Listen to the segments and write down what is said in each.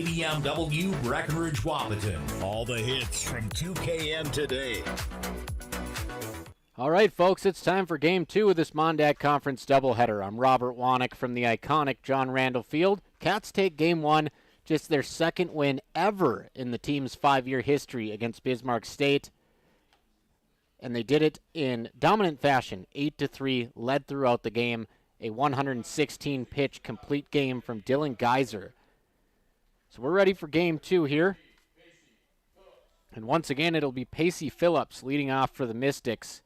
BMW Breckenridge Wahpeton. All the hits from 2KM today. All right, folks, it's time for Game 2 of this Mon-Dak Conference doubleheader. I'm Robert Wannick from the iconic John Randall Field. Cats take Game 1, just their second win ever in the team's 5-year history against Bismarck State. And they did it in dominant fashion, 8-3, led throughout the game. A 116-pitch complete game from Dylan Geyser. So we're ready for Game 2 here. And once again, it'll be Pacey Phillips leading off for the Mystics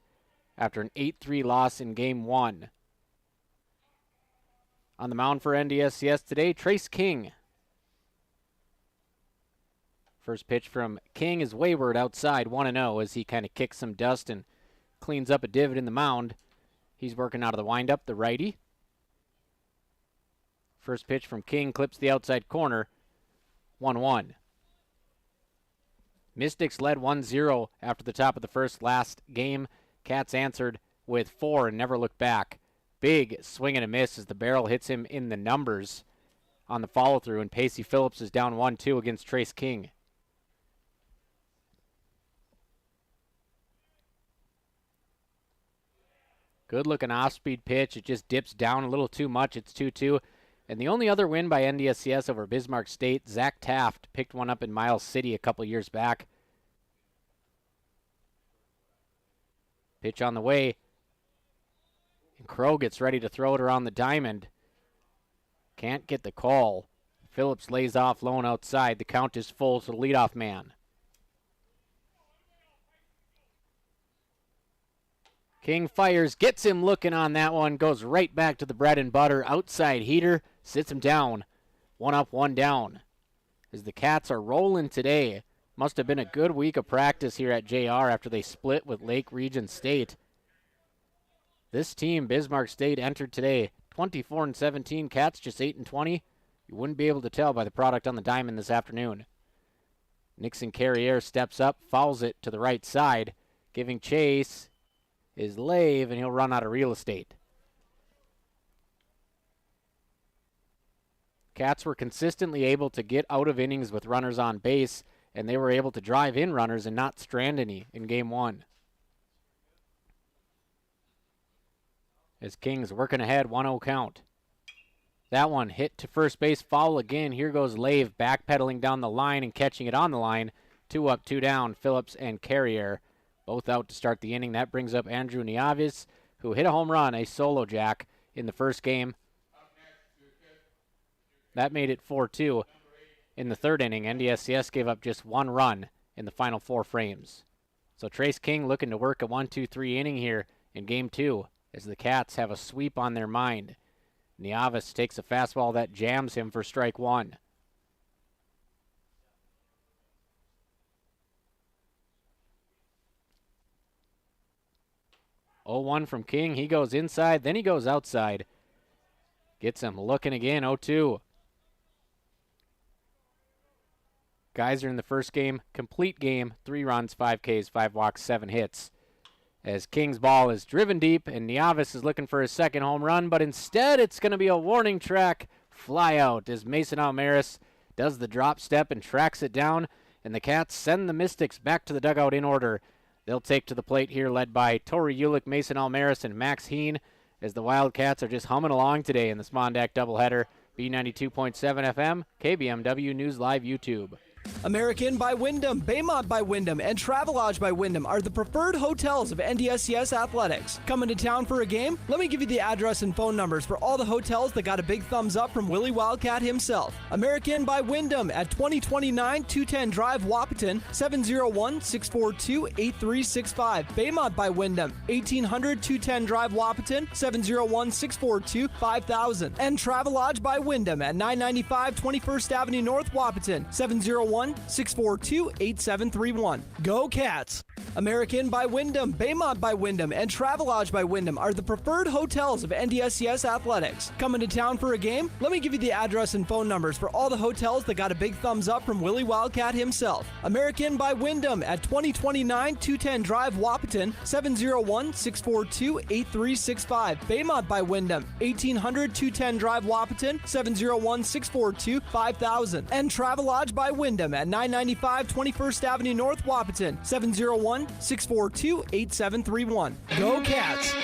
after an 8-3 loss in Game 1. On the mound for NDSCS today, Trace King. First pitch from King is wayward outside, 1-0, as he kind of kicks some dust and cleans up a divot in the mound. He's working out of the windup, the righty. First pitch from King clips the outside corner, 1-1. Mystics led 1-0 after the top of the first last game. Cats answered with 4 and never looked back. Big swing and a miss as the barrel hits him in the numbers on the follow-through, and Pacey Phillips is down 1-2 against Trace King. Good-looking off-speed pitch. It just dips down a little too much. It's 2-2. And the only other win by NDSCS over Bismarck State, Zach Taft picked one up in Miles City a couple years back. Pitch on the way. And Crow gets ready to throw it around the diamond. Can't get the call. Phillips lays off lone outside. The count is full to the leadoff man. King fires, gets him looking on that one, goes right back to the bread and butter. Outside heater, sits him down. 1 up, 1 down. As the Cats are rolling today. Must have been a good week of practice here at JR after they split with Lake Region State. This team, Bismarck State, entered today 24-17. Cats just 8-20. You wouldn't be able to tell by the product on the diamond this afternoon. Nixon Carrier steps up, fouls it to the right side, giving chase is Lave, and he'll run out of real estate. Cats were consistently able to get out of innings with runners on base, and they were able to drive in runners and not strand any in Game 1. As King's working ahead, 1-0 count. That one hit to first base, foul again. Here goes Lave backpedaling down the line and catching it on the line. 2 up, 2 down, Phillips and Carrier. Both out to start the inning. That brings up Andrew Nieves, who hit a home run, a solo jack, in the first game. That made it 4-2. In the third inning, NDSCS gave up just 1 run in the final 4 frames. So Trace King looking to work a 1-2-3 inning here in Game 2 as the Cats have a sweep on their mind. Nieves takes a fastball that jams him for strike 1. Oh, 1 from King. He goes inside, then he goes outside. Gets him looking again, 0-2. Geyser in the first game, complete game, 3 runs, 5 Ks, 5 walks, 7 hits. As King's ball is driven deep, and Nieves is looking for his second home run, but instead it's going to be a warning track fly out as Mason Almaris does the drop step and tracks it down, and the Cats send the Mystics back to the dugout in order. They'll take to the plate here, led by Tori Ulick, Mason Almaris, and Max Heen, as the Wildcats are just humming along today in this Mon-Dak doubleheader. B92.7 FM, KBMW News Live YouTube. American by Wyndham, Baymont by Wyndham, and Travelodge by Wyndham are the preferred hotels of NDSCS Athletics. Coming to town for a game? Let me give you the address and phone numbers for all the hotels that got a big thumbs up from Willie Wildcat himself. American by Wyndham at 2029 210 Drive, Wahpeton, 701-642-8365. Baymont by Wyndham, 1800 210 Drive, Wahpeton, 701-642-5000. And Travelodge by Wyndham at 995 21st Avenue North, Wahpeton, 701-642-8731. Go Cats! American by Wyndham, Baymont by Wyndham, and Travelodge by Wyndham are the preferred hotels of NDSCS Athletics. Coming to town for a game? Let me give you the address and phone numbers for all the hotels that got a big thumbs up from Willie Wildcat himself. American by Wyndham at 2029 210 Drive, Wapaton, 701-642-8365. Baymont by Wyndham, 1800 210 Drive, Wapaton, 701-642-5000. And Travelodge by Wyndham at 995 21st Avenue North, Wapaton, 701-642-8731. Go Cats!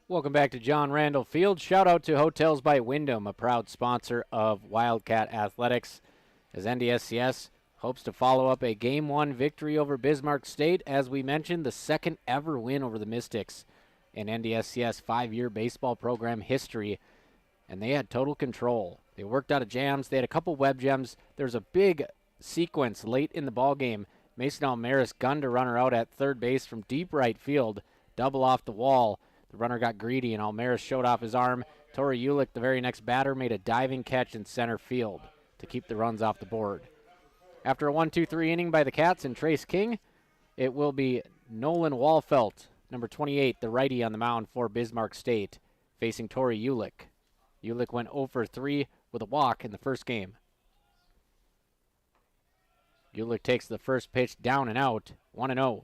Welcome back to John Randall Field. Shout out to Hotels by Wyndham, a proud sponsor of Wildcat Athletics, as NDSCS hopes to follow up a Game 1 victory over Bismarck State. As we mentioned, the second ever win over the Mystics in NDSCS 5-year baseball program history, and they had total control. They worked out of jams. They had a couple web gems. There's a big sequence late in the ball game. Mason Almaris gunned a runner out at third base from deep right field, double off the wall. The runner got greedy, and Almaris showed off his arm. Tori Ulick, the very next batter, made a diving catch in center field to keep the runs off the board. After a 1-2-3 inning by the Cats and Trace King, it will be Nolan Walfelt, number 28, the righty on the mound for Bismarck State, facing Tori Ulick. Ulick went 0 for 3 with a walk in the first game. Ulick takes the first pitch down and out, 1-0.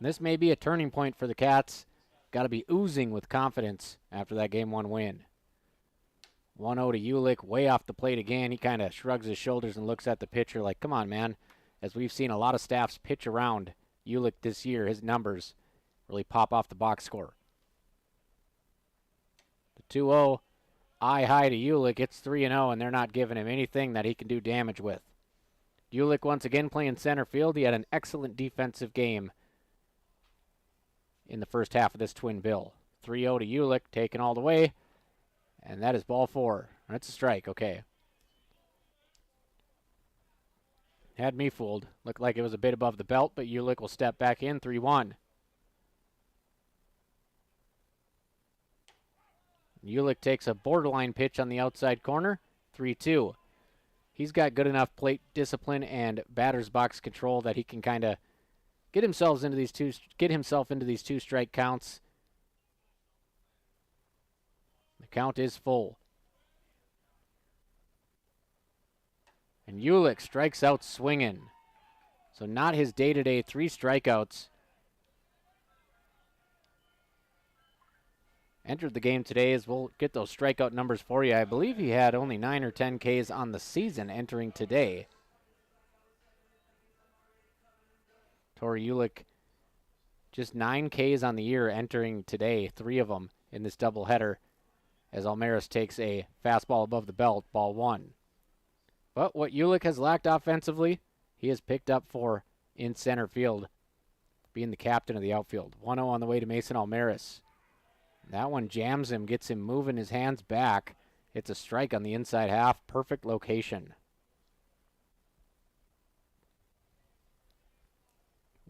This may be a turning point for the Cats. Got to be oozing with confidence after that Game 1 win. 1-0 to Ulick, way off the plate again. He kind of shrugs his shoulders and looks at the pitcher like, come on, man. As we've seen a lot of staffs pitch around Ulick this year, his numbers really pop off the box score. The 2-0, eye high to Ulick. It's 3-0, and they're not giving him anything that he can do damage with. Ulick once again playing center field. He had an excellent defensive game in the first half of this twin bill. 3-0 to Ulick, taken all the way, and that is ball 4. That's a strike, okay. Had me fooled. Looked like it was a bit above the belt, but Ulick will step back in, 3-1. Ulick takes a borderline pitch on the outside corner, 3-2. He's got good enough plate discipline and batter's box control that he can kind of get himself into these two strike counts. The count is full. And Ulick strikes out swinging. So not his day-to-day 3 strikeouts. Entered the game today, as we'll get those strikeout numbers for you. I believe he had only 9 or 10 Ks on the season entering today. Tori Ulick, just 9 Ks on the year entering today, 3 of them in this doubleheader, as Almaris takes a fastball above the belt, ball 1. But what Ulick has lacked offensively, he has picked up for in center field, being the captain of the outfield. 1-0 on the way to Mason Almaris. That one jams him, gets him moving his hands back. It's a strike on the inside half, perfect location.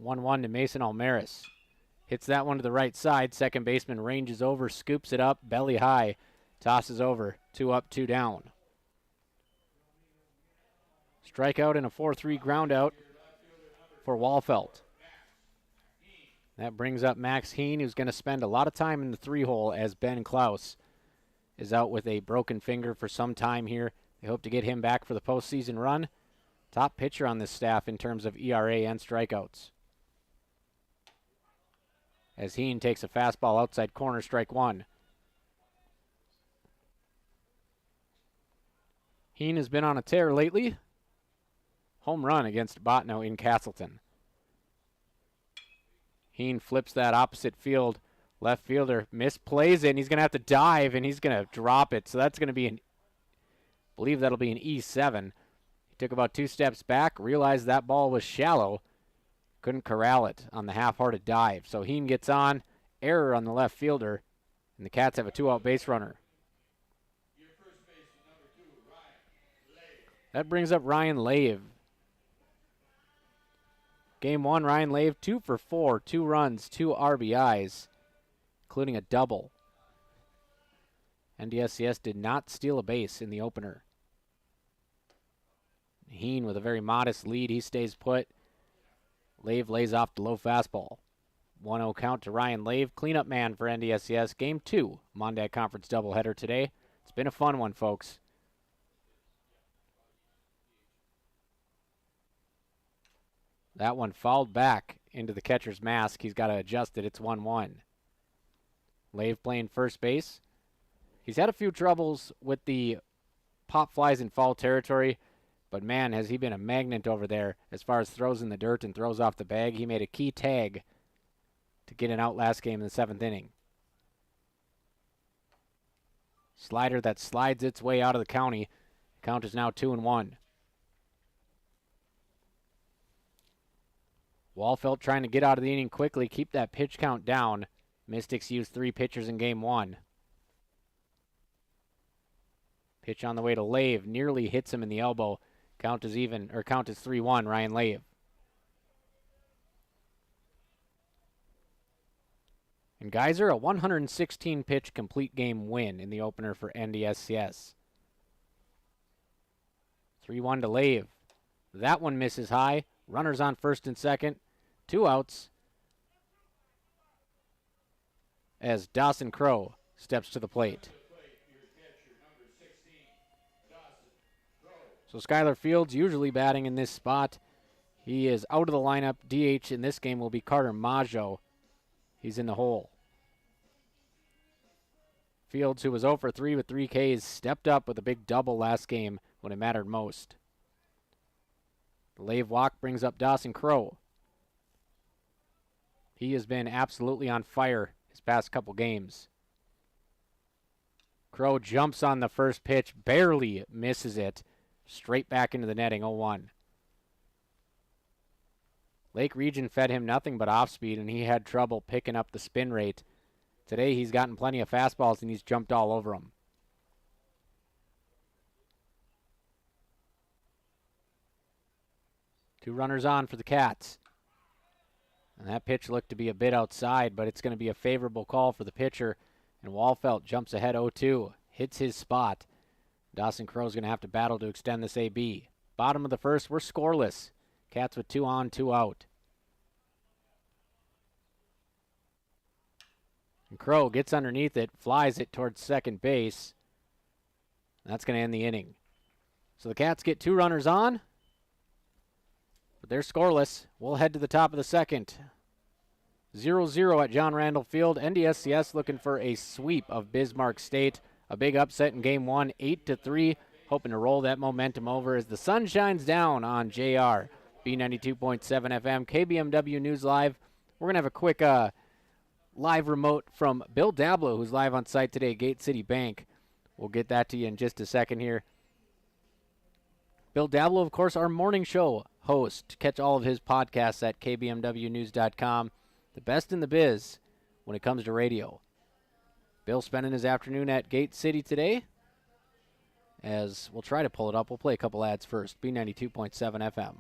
1-1 to Mason Almaris. Hits that one to the right side. Second baseman ranges over, scoops it up, belly high, tosses over. 2 up, 2 down. Strikeout and a 4-3 ground out for Walfelt. That brings up Max Heen, who's going to spend a lot of time in the 3-hole as Ben Klaus is out with a broken finger for some time here. They hope to get him back for the postseason run. Top pitcher on this staff in terms of ERA and strikeouts. As Heen takes a fastball outside corner, strike 1. Heen has been on a tear lately. Home run against Botno in Castleton. Heen flips that opposite field. Left fielder misplays it, and he's going to have to dive, and he's going to drop it. So that's going to be I believe that'll be an E7. He took about 2 steps back, realized that ball was shallow. Couldn't corral it on the half-hearted dive. So Heen gets on, error on the left fielder, and the Cats have a 2-out base runner. That brings up Ryan Lave. Game 1, Ryan Lave, 2 for 4, 2 runs, 2 RBIs. including a double. NDSCS did not steal a base in the opener. Heen with a very modest lead. He stays put. Lave lays off the low fastball. 1-0 count to Ryan Lave. Cleanup man for NDSCS. Game 2. Mon-Dak Conference doubleheader today. It's been a fun one, folks. That one fouled back into the catcher's mask. He's got to adjust it. It's 1-1. Lave playing first base. He's had a few troubles with the pop flies in foul territory, but man, has he been a magnet over there as far as throws in the dirt and throws off the bag. He made a key tag to get an out last game in the 7th inning. Slider that slides its way out of the county. Count is now 2-1. Walfelt trying to get out of the inning quickly, keep that pitch count down. Mystics used 3 pitchers in game 1. Pitch on the way to Lave, nearly hits him in the elbow. Count is 3-1, Ryan Lave. And Geyser, a 116-pitch complete game win in the opener for NDSCS. 3-1 to Lave. That one misses high. Runners on first and second. 2 outs. As Dawson Crow steps to the plate. So Skylar Fields usually batting in this spot. He is out of the lineup. DH in this game will be Carter Maggio. He's in the hole. Fields, who was 0 for 3 with 3 Ks, stepped up with a big double last game when it mattered most. The Lave walk brings up Dawson Crow. He has been absolutely on fire his past couple games. Crow jumps on the first pitch, barely misses it. Straight back into the netting, 0-1. Lake Region fed him nothing but off speed, and he had trouble picking up the spin rate. Today he's gotten plenty of fastballs, and he's jumped all over them. Two runners on for the Cats. And that pitch looked to be a bit outside, but it's going to be a favorable call for the pitcher. And Walfelt jumps ahead 0-2, hits his spot. Dawson Crow's going to have to battle to extend this AB. Bottom of the first, we're scoreless. Cats with 2 on, 2 out. And Crow gets underneath it, flies it towards second base. That's going to end the inning. So the Cats get 2 runners on, but they're scoreless. We'll head to the top of the second. 0-0 at John Randall Field. NDSCS looking for a sweep of Bismarck State. A big upset in game 1, 8-3. Hoping to roll that momentum over as the sun shines down on JR. B92.7 FM, KBMW News Live. We're going to have a quick live remote from Bill Dablo, who's live on site today at Gate City Bank. We'll get that to you in just a second here. Bill Dablo, of course, our morning show host. Catch all of his podcasts at kbmwnews.com. The best in the biz when it comes to radio. Bill spending his afternoon at Gate City today. As we'll try to pull it up, we'll play a couple ads first. B92.7 FM.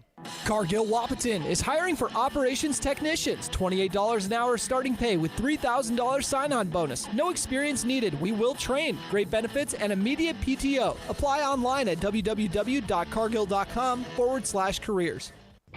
Cargill Wahpeton is hiring for operations technicians. $28 an hour starting pay with $3,000 sign-on bonus. No experience needed. We will train. Great benefits and immediate PTO. Apply online at www.cargill.com/careers.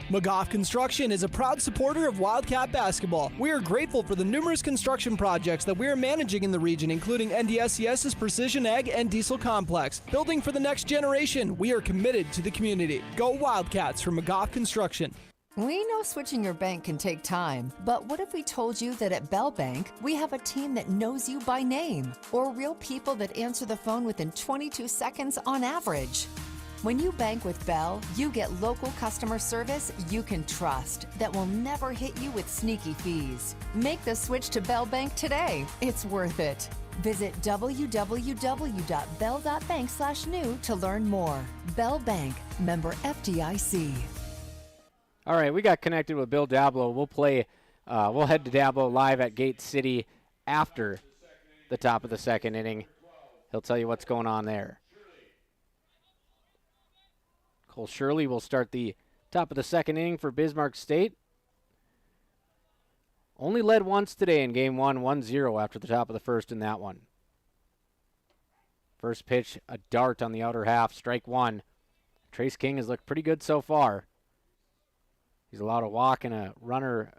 McGough Construction is a proud supporter of Wildcat basketball. We are grateful for the numerous construction projects that we are managing in the region, including NDSCS's Precision Ag and Diesel Complex. Building for the next generation, we are committed to the community. Go Wildcats from McGough Construction. We know switching your bank can take time, but what if we told you that at Bell Bank, we have a team that knows you by name, or real people that answer the phone within 22 seconds on average? When you bank with Bell, you get local customer service you can trust that will never hit you with sneaky fees. Make the switch to Bell Bank today. It's worth it. Visit www.bell.bank/new to learn more. Bell Bank, member FDIC. All right, we got connected with Bill Dablo. We'll head to Dablo live at Gate City after the top of the second inning. He'll tell you what's going on there. Cole Shirley will start the top of the second inning for Bismarck State. Only led once today in game 1, 1-0 after the top of the first in that one. First pitch, a dart on the outer half, strike one. Trace King has looked pretty good so far. He's allowed a walk and a runner,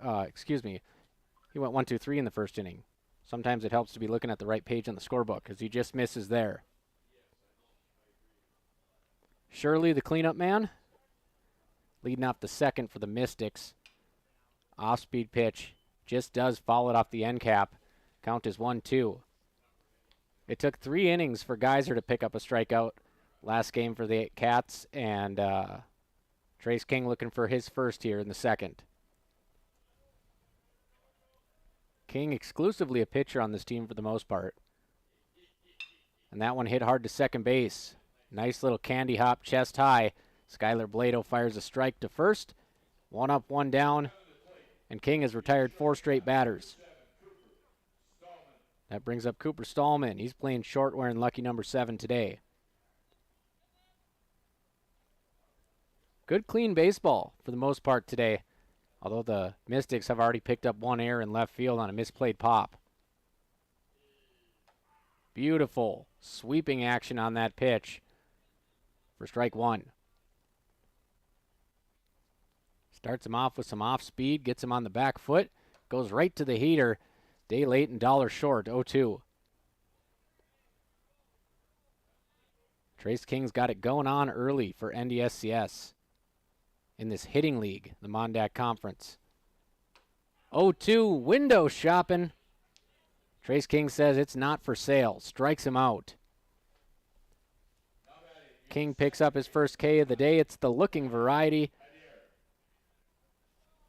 he went 1, 2, 3 in the first inning. Sometimes it helps to be looking at the right page on the scorebook because he just misses there. Shirley, the cleanup man, leading off the second for the Mystics. Off-speed pitch, just does foul it off the end cap. Count is 1-2. It took 3 innings for Geyser to pick up a strikeout last game for the Cats, and Trace King looking for his first here in the second. King exclusively a pitcher on this team for the most part. And that one hit hard to second base. Nice little candy hop, chest high. Skylar Blado fires a strike to first. 1 up, 1 down. And King has retired 4 straight batters. That brings up Cooper Stallman. He's playing short wearing lucky number 7 today. Good clean baseball for the most part today, although the Mystics have already picked up 1 error in left field on a misplayed pop. Beautiful sweeping action on that pitch for strike 1. Starts him off with some off speed, gets him on the back foot, goes right to the heater. Day late and dollar short, 0-2. Trace King's got it going on early for NDSCS in this hitting league, the Mon-Dak Conference. 0-2, window shopping. Trace King says it's not for sale, strikes him out. King picks up his first K of the day. It's the looking variety.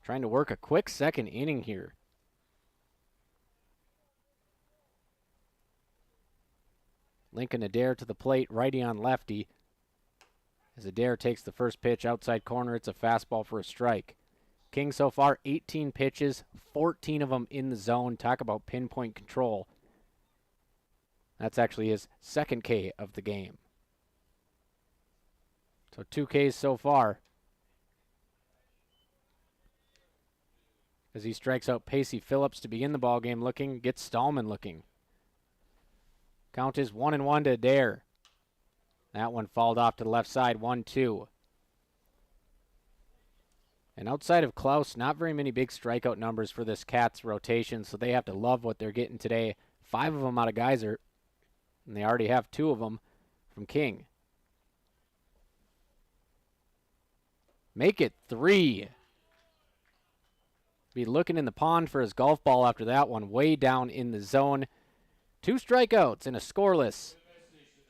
Trying to work a quick second inning here. Lincoln Adair to the plate, righty on lefty. As Adair takes the first pitch outside corner, it's a fastball for a strike. King so far 18 pitches, 14 of them in the zone. Talk about pinpoint control. That's actually his second K of the game. So 2 Ks so far. As he strikes out Pacey Phillips to begin the ball game looking, gets Stallman looking. Count is 1-1 to Adair. That one fouled off to the left side, 1-2. And outside of Klaus, not very many big strikeout numbers for this Cats rotation, so they have to love what they're getting today. 5 of them out of Geyser, and they already have 2 of them from King. Make it 3. Be looking in the pond for his golf ball after that one, way down in the zone. 2 strikeouts and a scoreless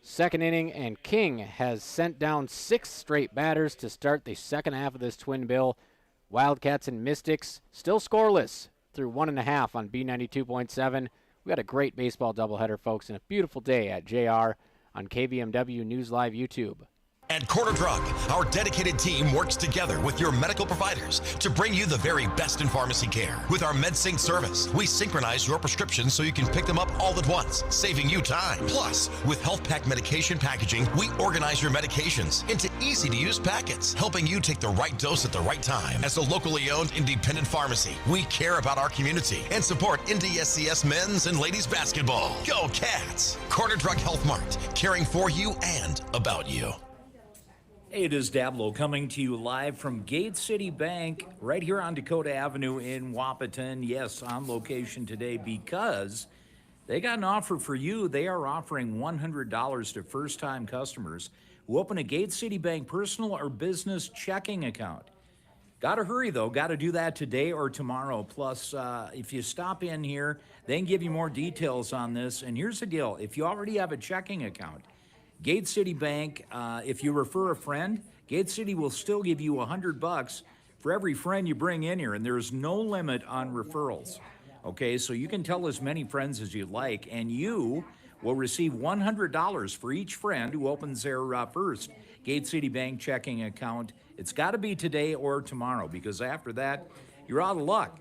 second inning, and King has sent down 6 straight batters to start the second half of this twin bill. Wildcats and Mystics still scoreless through 1.5 on B92.7. We got a great baseball doubleheader, folks, and a beautiful day at JR on KVMW News Live YouTube. At Corner Drug, our dedicated team works together with your medical providers to bring you the very best in pharmacy care. With our MedSync service, we synchronize your prescriptions so you can pick them up all at once, saving you time. Plus, with Health Pack medication packaging, we organize your medications into easy-to-use packets, helping you take the right dose at the right time. As a locally owned independent pharmacy, we care about our community and support NDSCS men's and ladies basketball. Go Cats! Corner Drug Health Mart, caring for you and about you. Hey, it is Dablo coming to you live from Gate City Bank right here on Dakota Avenue in Wahpeton. Yes, on location today because they got an offer for you. They are offering $100 to first-time customers who open a Gate City Bank personal or business checking account. Got to hurry, though. Got to do that today or tomorrow. Plus, if you stop in here, they can give you more details on this. And here's the deal. If you already have a checking account, Gate City Bank, if you refer a friend, Gate City will still give you $100 for every friend you bring in here, and there's no limit on referrals. Okay, so you can tell as many friends as you like, and you will receive $100 for each friend who opens their first Gate City Bank checking account. It's got to be today or tomorrow, because after that, you're out of luck.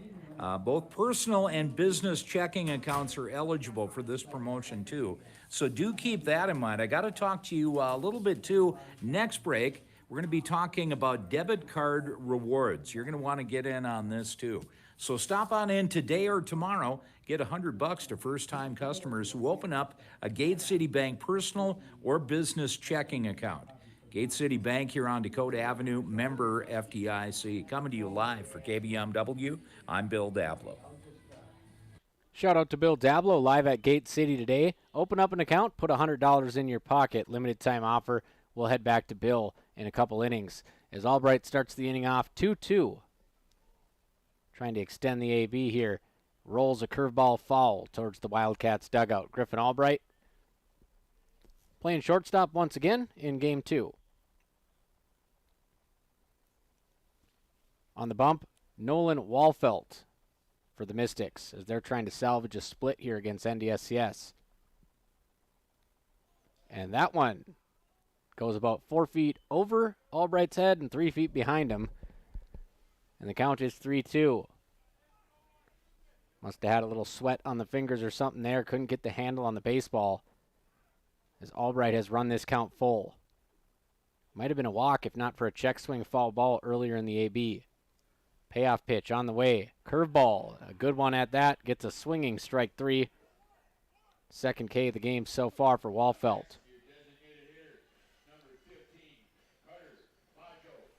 Both personal and business checking accounts are eligible for this promotion, too. So do keep that in mind. I got to talk to you a little bit, too, next break. We're We're going to be talking about debit card rewards. You're going to want to get in on this too. So stop on in today or tomorrow. Get $100 to first-time customers who open up a Gate City Bank personal or business checking account. Gate City Bank here on Dakota Avenue, member FDIC. Coming to you live for KBMW, I'm Bill Dablow. Shout out to Bill Dablow, live at Gate City today. Open up an account, put $100 in your pocket. Limited time offer. We'll head back to Bill in a couple innings as Albright starts the inning off 2-2. Trying to extend the AB here. Rolls a curveball foul towards the Wildcats dugout. Griffin Albright playing shortstop once again in game 2. On the bump, Nolan Walfelt for the Mystics as they're trying to salvage a split here against NDSCS. And that one goes about 4 feet over Albright's head and 3 feet behind him. And the count is 3-2. Must have had a little sweat on the fingers or something there. Couldn't get the handle on the baseball as Albright has run this count full. Might have been a walk if not for a check swing foul ball earlier in the AB. Payoff pitch on the way. Curveball, a good one at that. Gets a swinging strike 3. Second K of the game so far for Walfelt.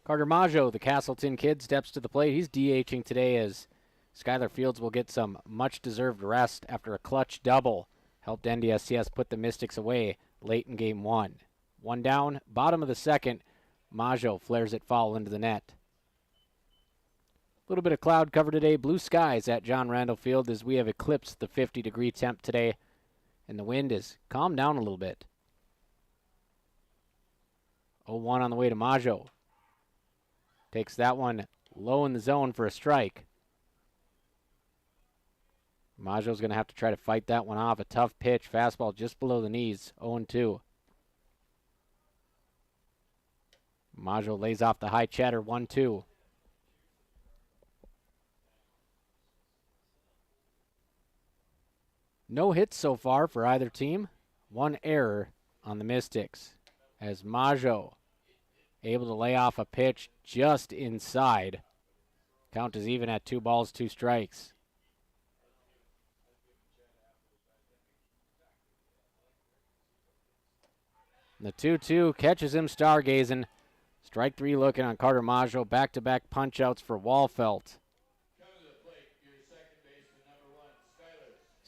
Carter Maggio, the Castleton kid, steps to the plate. He's DHing today as Skylar Fields will get some much-deserved rest after a clutch double. Helped NDSCS put the Mystics away late in game 1. One down, bottom of the second. Maggio flares it foul into the net. A little bit of cloud cover today. Blue skies at John Randall Field as we have eclipsed the 50-degree temp today. And the wind has calmed down a little bit. 0-1 on the way to Maggio. Takes that one low in the zone for a strike. Maggio's going to have to try to fight that one off. A tough pitch. Fastball just below the knees. 0-2. Maggio lays off the high chatter. 1-2. No hits so far for either team. One error on the Mystics as Maggio able to lay off a pitch just inside. Count is even at 2 balls, 2 strikes. The 2-2 catches him stargazing. Strike 3 looking on Carter Maggio. Back-to-back punch-outs for Walfelt.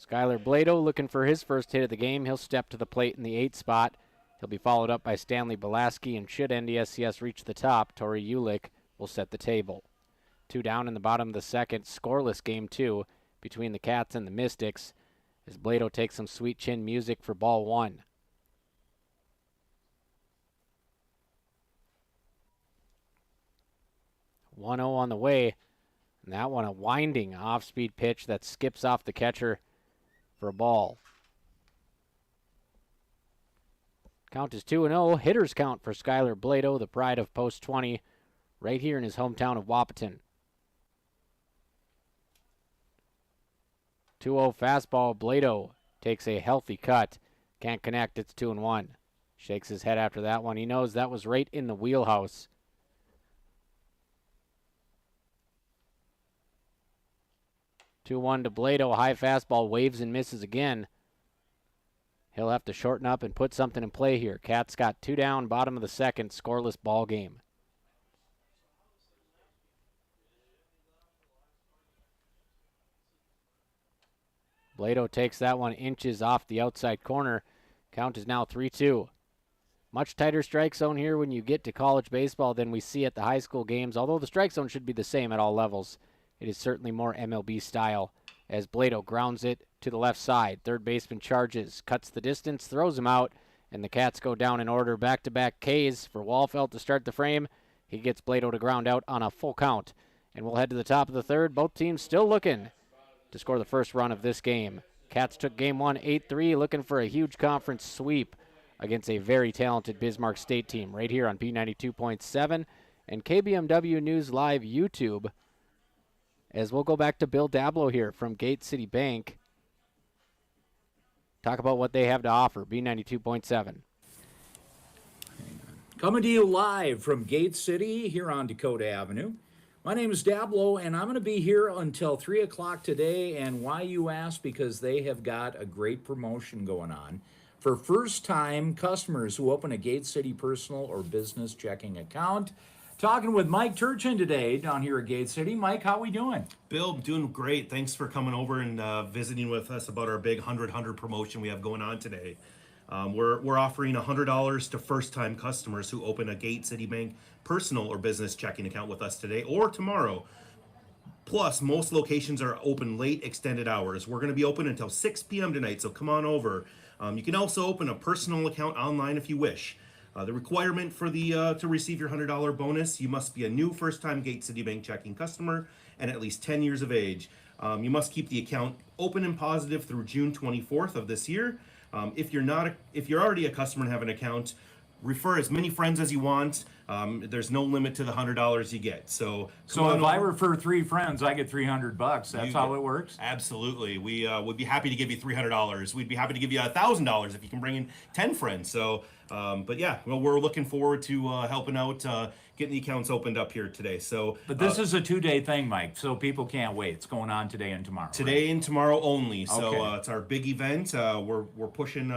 Skylar Blado looking for his first hit of the game. He'll step to the plate in the 8th spot. He'll be followed up by Stanley Belaski, and should NDSCS reach the top, Tori Ulick will set the table. 2 down in the bottom of the second. Scoreless game 2 between the Cats and the Mystics as Blado takes some sweet chin music for ball 1. One 0 on the way. And that one a winding off-speed pitch that skips off the catcher for a ball. Count is 2-0. Hitters count for Skylar Blado, the pride of Post 20, right here in his hometown of Wahpeton. 2-0 fastball. Blado takes a healthy cut. Can't connect. It's 2-1. Shakes his head after that one. He knows that was right in the wheelhouse. Two 2-1 to Blado. High fastball waves and misses again. He'll have to shorten up and put something in play here. Cats got 2 down, bottom of the second, scoreless ball game. Blado takes that one inches off the outside corner. Count is now 3-2. Much tighter strike zone here when you get to college baseball than we see at the high school games. Although the strike zone should be the same at all levels, it is certainly more MLB style as Blado grounds it to the left side. Third baseman charges, cuts the distance, throws him out, and the Cats go down in order. Back-to-back Ks for Walfelt to start the frame. He gets Blado to ground out on a full count. And we'll head to the top of the third. Both teams still looking to score the first run of this game. Cats took game 1 8-3, looking for a huge conference sweep against a very talented Bismarck State team right here on B92.7 and KBMW News Live YouTube. As we'll go back to Bill Dablow here from Gate City Bank. Talk about what they have to offer, B92.7. Coming to you live from Gate City here on Dakota Avenue. My name is Dablo, and I'm going to be here until 3 o'clock today. And why, you ask? Because they have got a great promotion going on for first-time customers who open a Gate City personal or business checking account. Talking with Mike Turchin today down here at Gate City. Mike, how we doing? Bill, doing great. Thanks for coming over and visiting with us about our big 100 promotion we have going on today. We're offering $100 to first-time customers who open a Gate City Bank personal or business checking account with us today or tomorrow. Plus, most locations are open late extended hours. We're going to be open until 6 p.m. tonight, so come on over. You can also open a personal account online if you wish. The requirement for to receive your $100 bonus, you must be a new first-time Gate City Bank checking customer and at least 10 years of age. You must keep the account open and positive through June 24th of this year. If you're already a customer and have an account, refer as many friends as you want. There's no limit to the $100 you get. So if I refer 3 friends, I get $300. That's how it works? Absolutely. We would be happy to give you $300. We'd be happy to give you $1,000 if you can bring in 10 friends. So, but yeah, well, we're looking forward to helping out, getting the accounts opened up here today. So, but this is a 2-day thing, Mike, so people can't wait. It's going on today and tomorrow. Today and tomorrow only. So Okay. It's our big event. We're pushing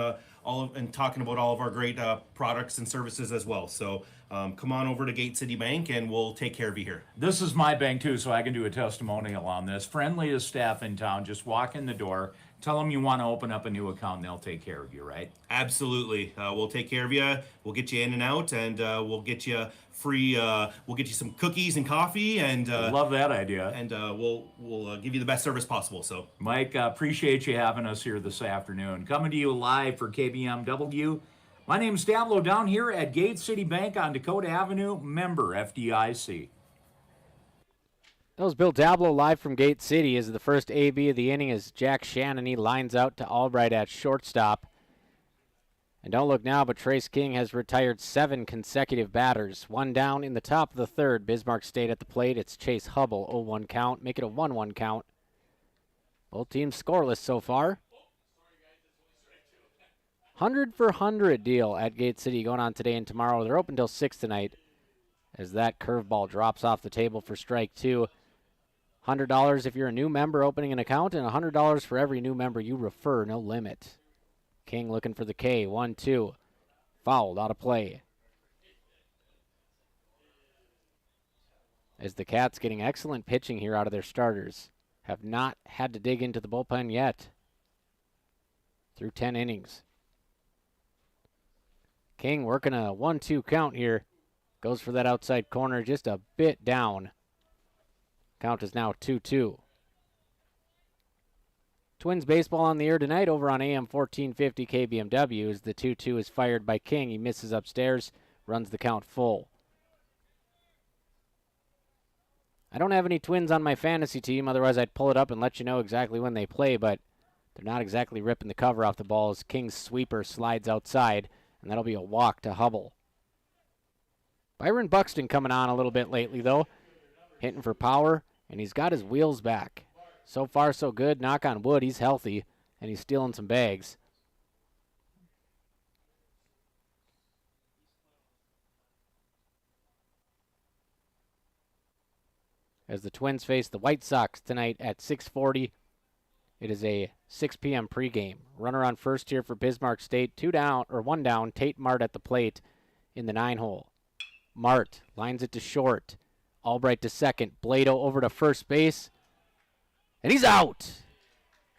and talking about all of our great products and services as well. So come on over to Gate City Bank and we'll take care of you here. This is my bank too, so I can do a testimonial on this. Friendliest staff in town. Just walk in the door, tell them you want to open up a new account, and they'll take care of you, right? Absolutely. We'll take care of you. We'll get you in and out, and we'll get you free. We'll get you some cookies and coffee, and Love that idea. And we'll give you the best service possible. So, Mike, appreciate you having us here this afternoon. Coming to you live for KBMW. My name's Dablo down here at Gate City Bank on Dakota Avenue, member FDIC. That was Bill Dablo live from Gate City as the first AB of the inning as Jack Shannon, he lines out to Albright at shortstop. And don't look now, but Trace King has retired 7 consecutive batters. 1 down in the top of the third. Bismarck State at the plate. It's Chase Hubble, 0-1 count. Make it a 1-1 count. Both teams scoreless so far. 100 for 100 deal at Gate City going on today and tomorrow. They're open till 6 tonight as that curveball drops off the table for strike 2. $100 if you're a new member opening an account, and $100 for every new member you refer, no limit. King looking for the K, 1-2. Fouled, out of play. As the Cats getting excellent pitching here out of their starters. Have not had to dig into the bullpen yet. Through 10 innings. King working a 1-2 count here. Goes for that outside corner, just a bit down. Count is now 2-2. Twins baseball on the air tonight over on AM 1450 KBMW as the 2-2 is fired by King. He misses upstairs, runs the count full. I don't have any Twins on my fantasy team, otherwise I'd pull it up and let you know exactly when they play, but they're not exactly ripping the cover off the ball as King's sweeper slides outside, and that'll be a walk to Hubble. Byron Buxton coming on a little bit lately, though. Hitting for power, and he's got his wheels back. So far, so good. Knock on wood, he's healthy, and he's stealing some bags. As the Twins face the White Sox tonight at 6:40. It is a 6 p.m. pregame. Runner on first here for Bismarck State. 1 down. Tate Mart at the plate in the 9-hole. Mart lines it to short. Albright to second. Blado over to first base. And he's out.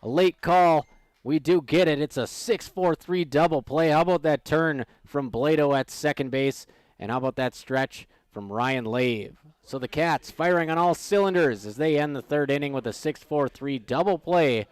A late call. We do get it. It's a 6-4-3 double play. How about that turn from Blado at second base? And how about that stretch from Ryan Lave? So the Cats firing on all cylinders as they end the third inning with a 6-4-3 double play.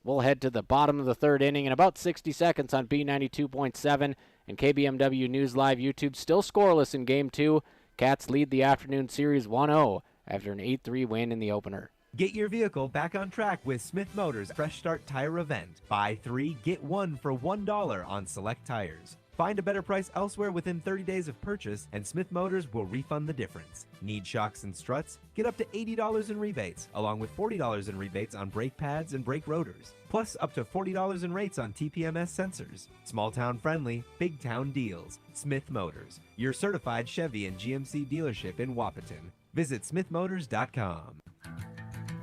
We'll head to the bottom of the third inning in about 60 seconds on B92.7 and KBMW News Live YouTube. Still scoreless in Game 2. Cats lead the afternoon series 1-0 after an 8-3 win in the opener. Get your vehicle back on track with Smith Motors Fresh Start Tire Event. Buy 3, get 1 for $1 on select tires. Find a better price elsewhere within 30 days of purchase, and Smith Motors will refund the difference. Need shocks and struts? Get up to $80 in rebates, along with $40 in rebates on brake pads and brake rotors. Plus, up to $40 in rates on TPMS sensors. Small town friendly, big town deals. Smith Motors, your certified Chevy and GMC dealership in Wapaton. Visit smithmotors.com.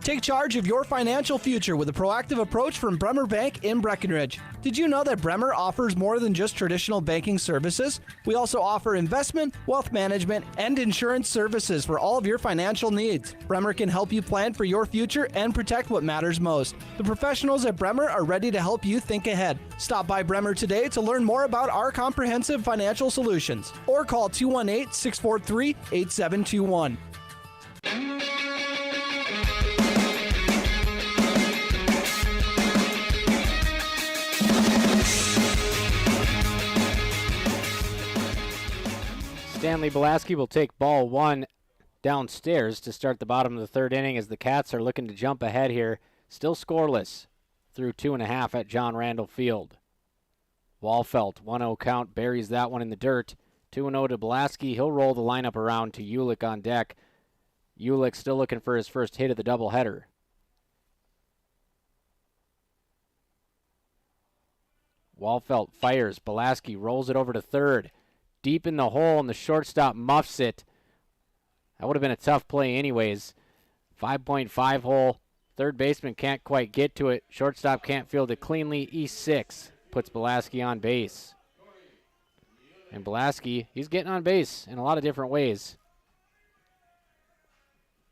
Take charge of your financial future with a proactive approach from Bremer Bank in Breckenridge. Did you know that Bremer offers more than just traditional banking services? We also offer investment, wealth management, and insurance services for all of your financial needs. Bremer can help you plan for your future and protect what matters most. The professionals at Bremer are ready to help you think ahead. Stop by Bremer today to learn more about our comprehensive financial solutions, or call 218-643-8721. Stanley Belaski will take ball one downstairs to start the bottom of the third inning as the Cats are looking to jump ahead here. Still scoreless through 2.5 at John Randall Field. Walfelt, 1-0 count, buries that one in the dirt. 2-0 to Belaski. He'll roll the lineup around to Ulick on deck. Ulick still looking for his first hit of the doubleheader. Walfelt fires. Belaski rolls it over to third. Deep in the hole, and the shortstop muffs it. That would have been a tough play anyways. 5.5 hole. Third baseman can't quite get to it. Shortstop can't field it cleanly. E6 puts Belaski on base. And Belaski, he's getting on base in a lot of different ways.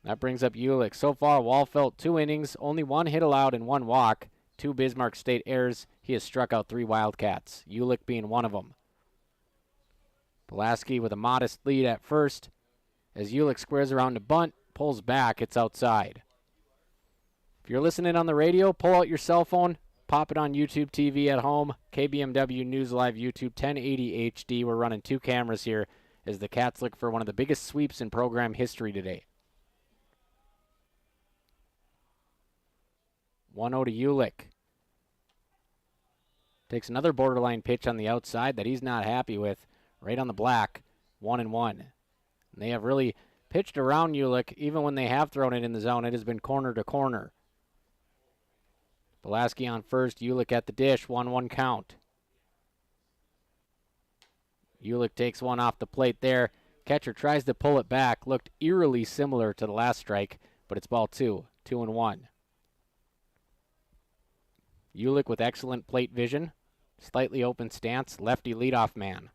That brings up Ulick. So far, Walfelt 2 innings, only 1 hit allowed and 1 walk. 2 Bismarck State errors. He has struck out 3 Wildcats, Ulick being one of them. Belaski with a modest lead at first. As Ulick squares around to bunt, pulls back, it's outside. If you're listening on the radio, pull out your cell phone, pop it on YouTube TV at home. KBMW News Live YouTube 1080 HD. We're running 2 cameras here as the Cats look for one of the biggest sweeps in program history today. 1-0 to Ulick. Takes another borderline pitch on the outside that he's not happy with. Right on the black, 1-1. And they have really pitched around Ulick. Even when they have thrown it in the zone, it has been corner to corner. Belaski on first, Ulick at the dish, 1-1 count. Ulick takes one off the plate there. Catcher tries to pull it back. Looked eerily similar to the last strike, but it's ball 2, 2-1. Ulick with excellent plate vision. Slightly open stance, lefty leadoff man.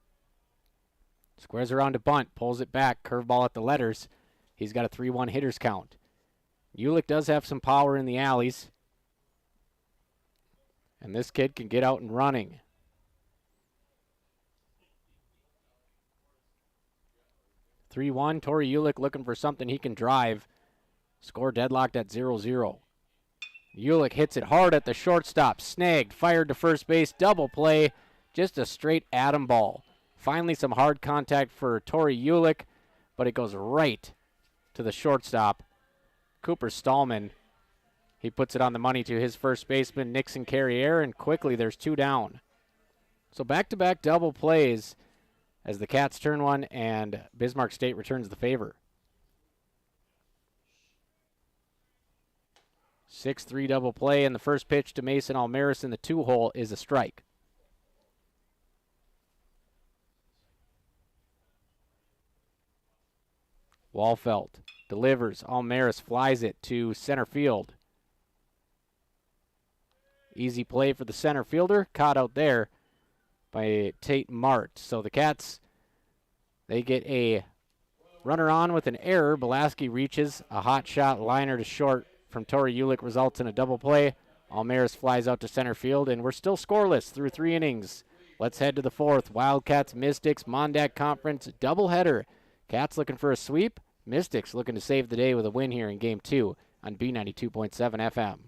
Squares around to bunt, pulls it back, curveball at the letters. He's got a 3-1 hitters count. Ulick does have some power in the alleys. And this kid can get out and running. Torrey Ulick looking for something he can drive. Score deadlocked at 0-0. Ulick hits it hard at the shortstop. Snagged, fired to first base, double play. Just a straight atom ball. Finally some hard contact for Torrey Ulick, but it goes right to the shortstop. Cooper Stallman, he puts it on the money to his first baseman, Nixon Carriere, and quickly there's 2 down. So back-to-back double plays as the Cats turn one and Bismarck State returns the favor. 6-3 double play, and the first pitch to Mason Almaris in the 2-hole is a strike. Walfelt delivers. Almaris flies it to center field. Easy play for the center fielder. Caught out there by Tate Mart. So the Cats, they get a runner on with an error. Belaski reaches. A hot shot liner to short from Torrey Ulick results in a double play. Almaris flies out to center field, and we're still scoreless through 3 innings. Let's head to the 4th. Wildcats, Mystics, Mon-Dak Conference doubleheader. Cats looking for a sweep. Mystics looking to save the day with a win here in Game 2 on B92.7 FM.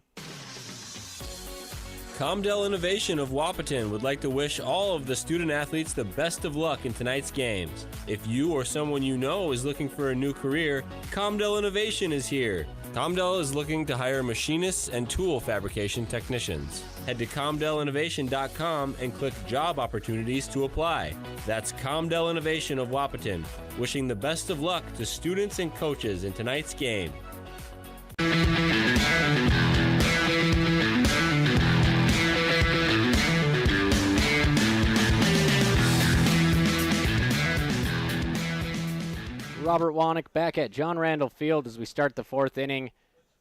Comdell Innovation of Wapaton would like to wish all of the student athletes the best of luck in tonight's games. If you or someone you know is looking for a new career, Comdell Innovation is here. Comdell is looking to hire machinists and tool fabrication technicians. Head to ComdellInnovation.com and click Job Opportunities to apply. That's Comdell Innovation of Wapaton, wishing the best of luck to students and coaches in tonight's game. Robert Wanick back at John Randall Field as we start the fourth inning.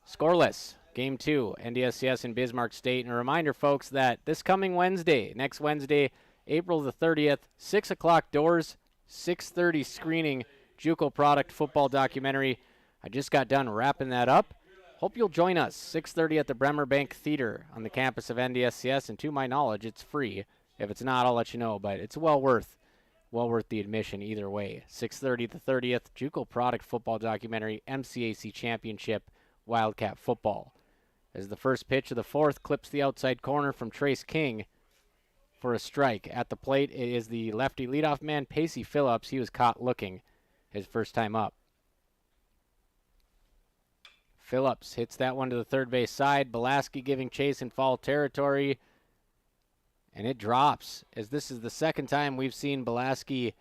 Scoreless, Game 2, NDSCS and Bismarck State. And a reminder, folks, that this coming Wednesday, next Wednesday, April the 30th, 6 o'clock doors, 6:30 screening, JUCO product football documentary. I just got done wrapping that up. Hope you'll join us, 6:30 at the Bremer Bank Theater on the campus of NDSCS. And to my knowledge, it's free. If it's not, I'll let you know, but it's well worth the admission either way. 6:30 the 30th, JUCO product football documentary, MCAC championship, Wildcat football. As the first pitch of the fourth clips the outside corner from Trace King for a strike. At the plate, it is the lefty leadoff man, Pacey Phillips. He was caught looking his first time up. Phillips hits that one to the third base side. Belaski giving chase in foul territory. And it drops, as this is the second time we've seen Belaski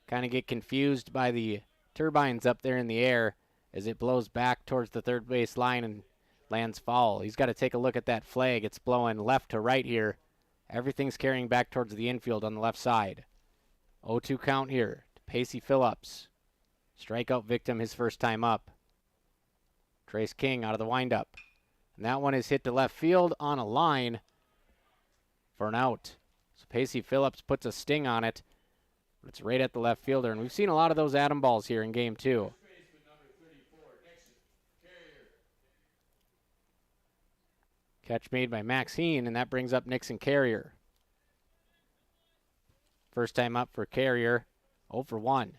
kind of get confused by the turbines up there in the air as it blows back towards the third base line and lands foul. He's got to take a look at that flag. It's blowing left to right here. Everything's carrying back towards the infield on the left side. 0-2 count here to Pacey Phillips. Strikeout victim his first time up. Trace King out of the windup. And that one is hit to left field on a line for an out. So Pacey Phillips puts a sting on it, but it's right at the left fielder. And we've seen a lot of those Adam balls here in Game 2. Catch made by Max Heen, and that brings up Nixon Carrier. First time up for Carrier, 0 for 1.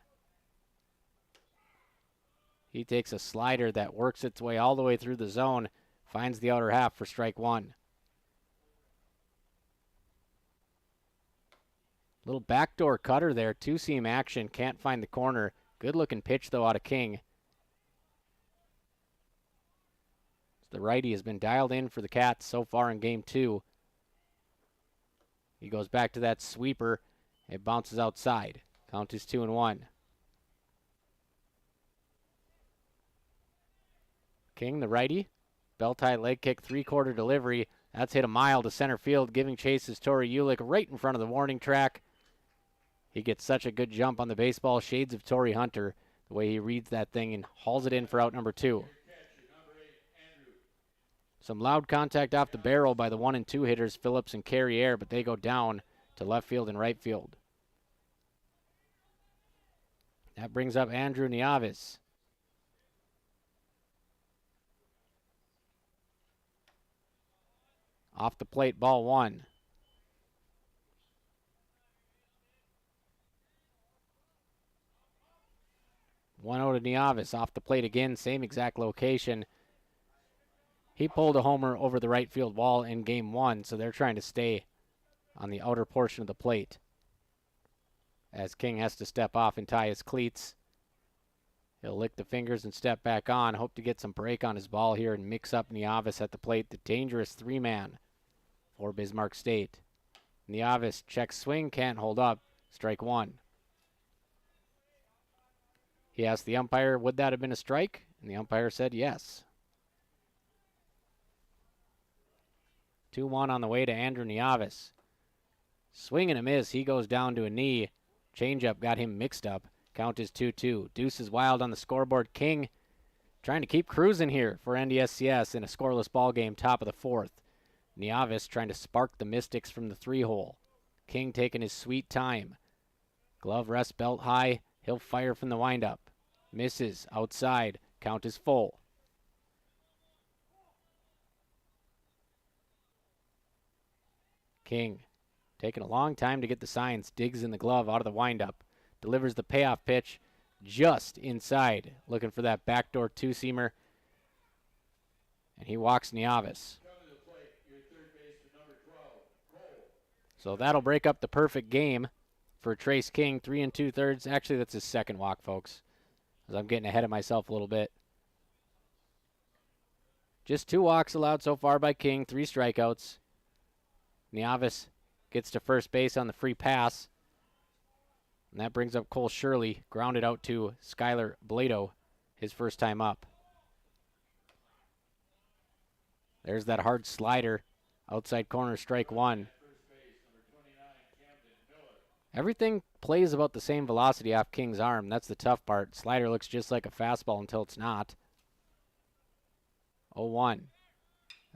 He takes a slider that works its way all the way through the zone, finds the outer half for strike one. Little backdoor cutter there, two-seam action, can't find the corner. Good looking pitch though out of King. The righty has been dialed in for the Cats so far in Game 2. He goes back to that sweeper. It bounces outside. Count is 2-1. King, the righty. Bell-tie leg kick, three-quarter delivery. That's hit a mile to center field, giving chase is Torrey Ulick right in front of the warning track. He gets such a good jump on the baseball. Shades of Torrey Hunter, the way he reads that thing and hauls it in for out number 2. Some loud contact off the barrel by the 1 and 2 hitters, Phillips and Carrier, but they go down to left field and right field. That brings up Andrew Nieves. Off the plate, ball 1. One out to Nieves, off the plate again, same exact location. He pulled a homer over the right field wall in Game 1, so they're trying to stay on the outer portion of the plate. As King has to step off and tie his cleats. He'll lick the fingers and step back on. Hope to get some break on his ball here and mix up Nieves at the plate. The dangerous three-man for Bismarck State. Nieves checks swing, can't hold up. Strike 1. He asked the umpire, would that have been a strike? And the umpire said yes. 2-1 on the way to Andrew Nieves. Swing and a miss. He goes down to a knee. Changeup got him mixed up. Count is 2-2. Deuce is wild on the scoreboard. King trying to keep cruising here for NDSCS in a scoreless ball game, top of the 4th. Nieves trying to spark the Mystics from the 3-hole. King taking his sweet time. Glove rests belt high. He'll fire from the windup. Misses outside. Count is full. King taking a long time to get the signs. Digs in the glove out of the windup. Delivers the payoff pitch just inside. Looking for that backdoor two-seamer. And he walks Nieves. So that'll break up the perfect game for Trace King. 3 2/3. Actually, that's his second walk, folks. As I'm getting ahead of myself a little bit. Just 2 walks allowed so far by King, 3 strikeouts. Nieves gets to first base on the free pass. And that brings up Cole Shirley, grounded out to Skylar Blado, his first time up. There's that hard slider, outside corner, strike 1. Everything plays about the same velocity off King's arm. That's the tough part. Slider looks just like a fastball until it's not. 0-1.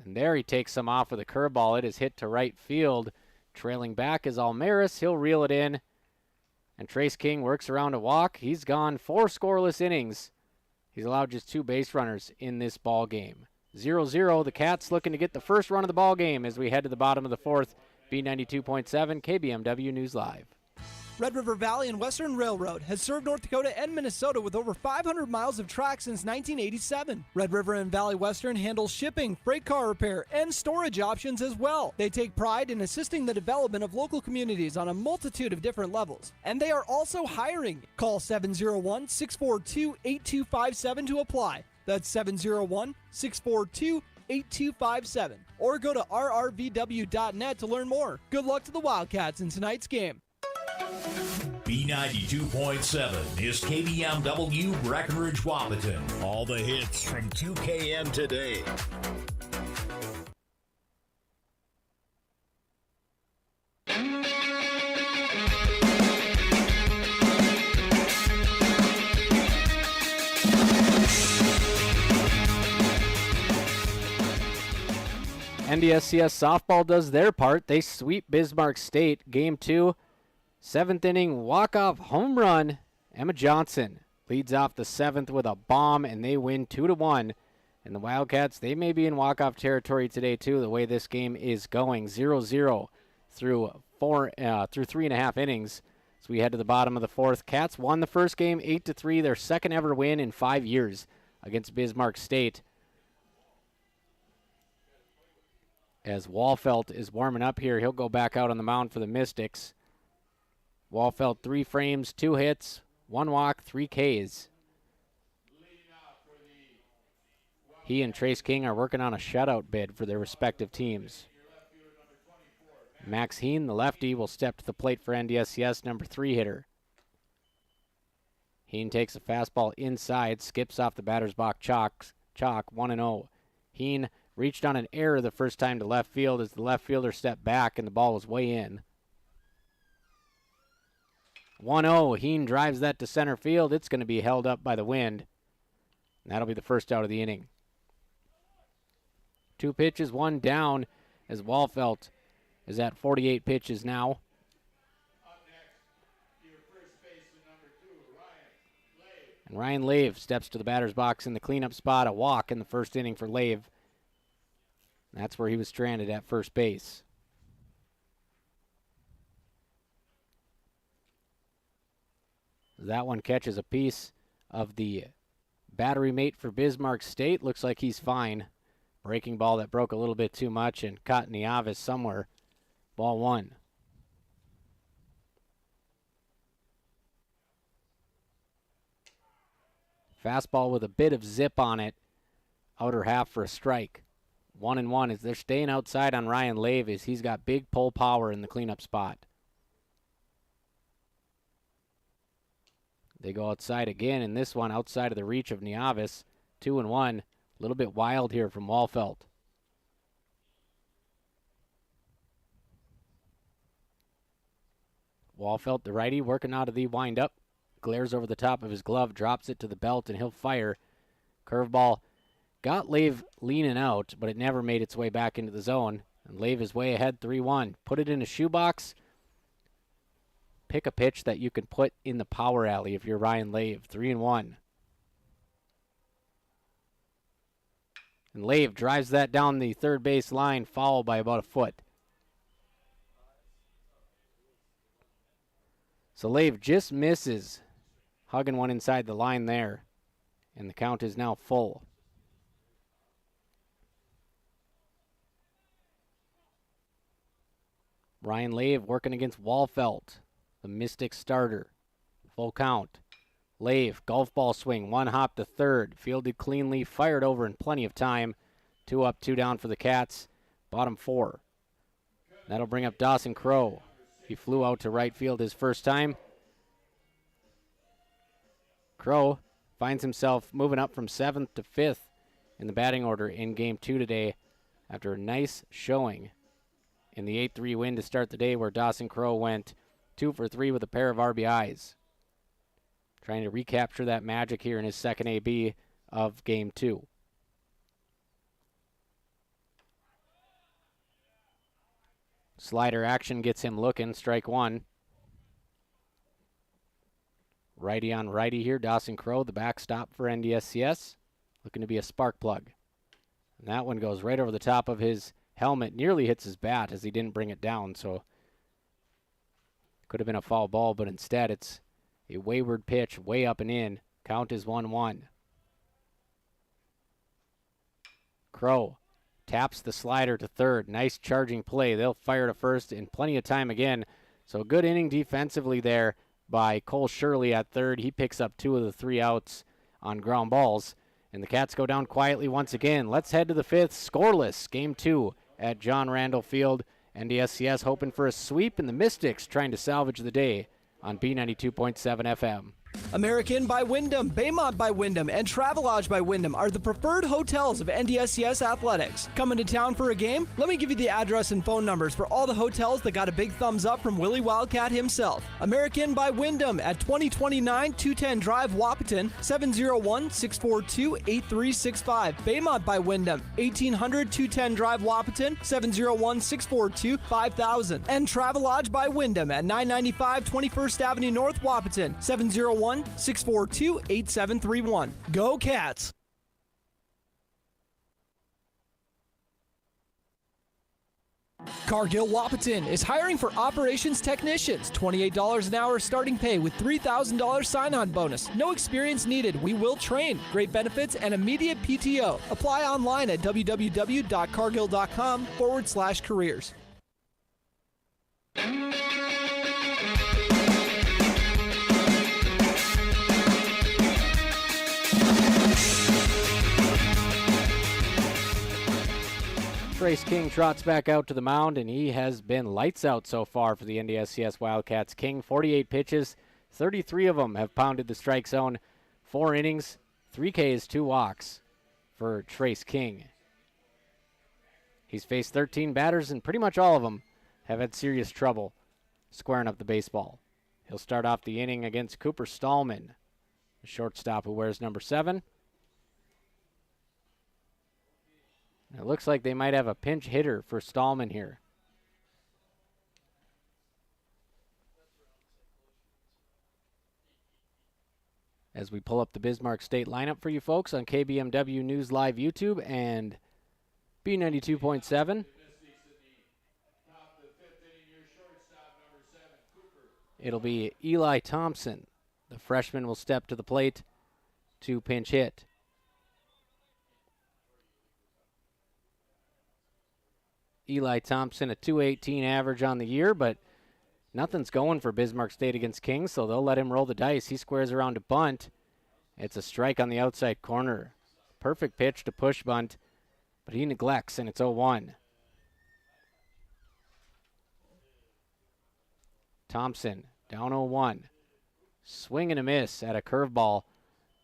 And there he takes some off with a curveball. It is hit to right field. Trailing back is Almaris. He'll reel it in. And Trace King works around a walk. He's gone 4 scoreless innings. He's allowed just 2 base runners in this ball game. 0-0. The Cats looking to get the first run of the ball game as we head to the bottom of the 4th. B92.7 KBMW News Live. Red River Valley and Western Railroad has served North Dakota and Minnesota with over 500 miles of track since 1987. Red River and Valley Western handles shipping, freight car repair, and storage options as well. They take pride in assisting the development of local communities on a multitude of different levels. And they are also hiring. Call 701-642-8257 to apply. That's 701-642-8257. Or go to rrvw.net to learn more. Good luck to the Wildcats in tonight's game. B92.7 is KBMW Breckenridge Wahpeton. All the hits from 2KM today. NDSCS softball does their part. They sweep Bismarck State. Game 2. 7th inning walk-off home run. Emma Johnson leads off the 7th with a bomb, and they win 2-1. And the Wildcats, they may be in walk-off territory today, too, the way this game is going. 0-0 through 3.5 innings. So we head to the bottom of the 4th. Cats won the first game 8-3, their second ever win in 5 years against Bismarck State. As Walfelt is warming up here, he'll go back out on the mound for the Mystics. Walfelt 3 frames, 2 hits, 1 walk, 3 Ks. He and Trace King are working on a shutout bid for their respective teams. Max Heen, the lefty, will step to the plate for NDSCS, number 3 hitter. Heen takes a fastball inside, skips off the batter's box chalk 1-0. Heen reached on an error the first time to left field as the left fielder stepped back and the ball was way in. 1-0. Heen drives that to center field. It's going to be held up by the wind. And that'll be the first out of the inning. 2 pitches, 1 down as Walfelt is at 48 pitches now. And Ryan Lave steps to the batter's box in the cleanup spot. A walk in the first inning for Lave. That's where he was stranded at first base. That one catches a piece of the battery mate for Bismarck State. Looks like he's fine. Breaking ball that broke a little bit too much and caught Nieves somewhere. Ball 1. Fastball with a bit of zip on it. Outer half for a strike. 1-1 as they're staying outside on Ryan Lave as he's got big pull power in the cleanup spot. They go outside again, and this one outside of the reach of Nieves. 2-1. A little bit wild here from Walfelt. Walfelt, the righty, working out of the windup. Glares over the top of his glove, drops it to the belt, and he'll fire. Curveball got Lave leaning out, but it never made its way back into the zone. And Lave is way ahead, 3-1. Put it in a shoebox. Pick a pitch that you can put in the power alley if you're Ryan Lave. 3-1. And Lave drives that down the third base line, foul by about a foot. So Lave just misses, hugging one inside the line there. And the count is now full. Ryan Lave working against Walfelt, the Mystic starter. Full count. Lave, golf ball swing, 1 hop to third. Fielded cleanly, fired over in plenty of time. 2 up, 2 down for the Cats. Bottom 4. That'll bring up Dawson Crowe. He flew out to right field his first time. Crowe finds himself moving up from 7th to 5th in the batting order in Game 2 today after a nice showing in the 8-3 win to start the day, where Dawson Crowe went 2 for 3 with a pair of RBIs. Trying to recapture that magic here in his second AB of Game 2. Slider action gets him looking. Strike 1. Righty on righty here. Dawson Crowe, the backstop for NDSCS. Looking to be a spark plug. And that one goes right over the top of his helmet. Nearly hits his bat as he didn't bring it down. So could have been a foul ball, but instead it's a wayward pitch way up and in. Count is 1-1. Crowe taps the slider to third. Nice charging play. They'll fire to first in plenty of time again. So good inning defensively there by Cole Shirley at third. He picks up 2 of the 3 outs on ground balls. And the Cats go down quietly once again. Let's head to the 5th. Scoreless. Game 2 at John Randall Field. NDSCS hoping for a sweep, and the Mystics trying to salvage the day on B92.7 FM. American by Wyndham, Baymont by Wyndham, and Travelodge by Wyndham are the preferred hotels of NDSCS Athletics. Coming to town for a game? Let me give you the address and phone numbers for all the hotels that got a big thumbs up from Willie Wildcat himself. American by Wyndham at 2029 210 Drive, Wapaton, 701-642-8365. Baymont by Wyndham, 1800 210 Drive, Wapaton, 701-642-5000. And Travelodge by Wyndham at 995 21st Avenue North, Wapaton, 701-642-8731. Go Cats! Cargill Wapaton is hiring for operations technicians. $28 an hour starting pay with $3,000 sign-on bonus. No experience needed. We will train. Great benefits and immediate PTO. Apply online at www.cargill.com/careers. Trace King trots back out to the mound, and he has been lights out so far for the NDSCS Wildcats. King, 48 pitches, 33 of them have pounded the strike zone. 4 innings, 3 Ks, 2 walks for Trace King. He's faced 13 batters, and pretty much all of them have had serious trouble squaring up the baseball. He'll start off the inning against Cooper Stallman, the shortstop who wears number 7. It looks like they might have a pinch hitter for Stallman here. As we pull up the Bismarck State lineup for you folks on KBMW News Live YouTube and B92.7. It'll be Eli Thompson. The freshman will step to the plate to pinch hit. Eli Thompson, a .218 average on the year, but nothing's going for Bismarck State against King, so they'll let him roll the dice. He squares around to bunt. It's a strike on the outside corner. Perfect pitch to push bunt, but he neglects, and it's 0-1. Thompson, down 0-1. Swing and a miss at a curveball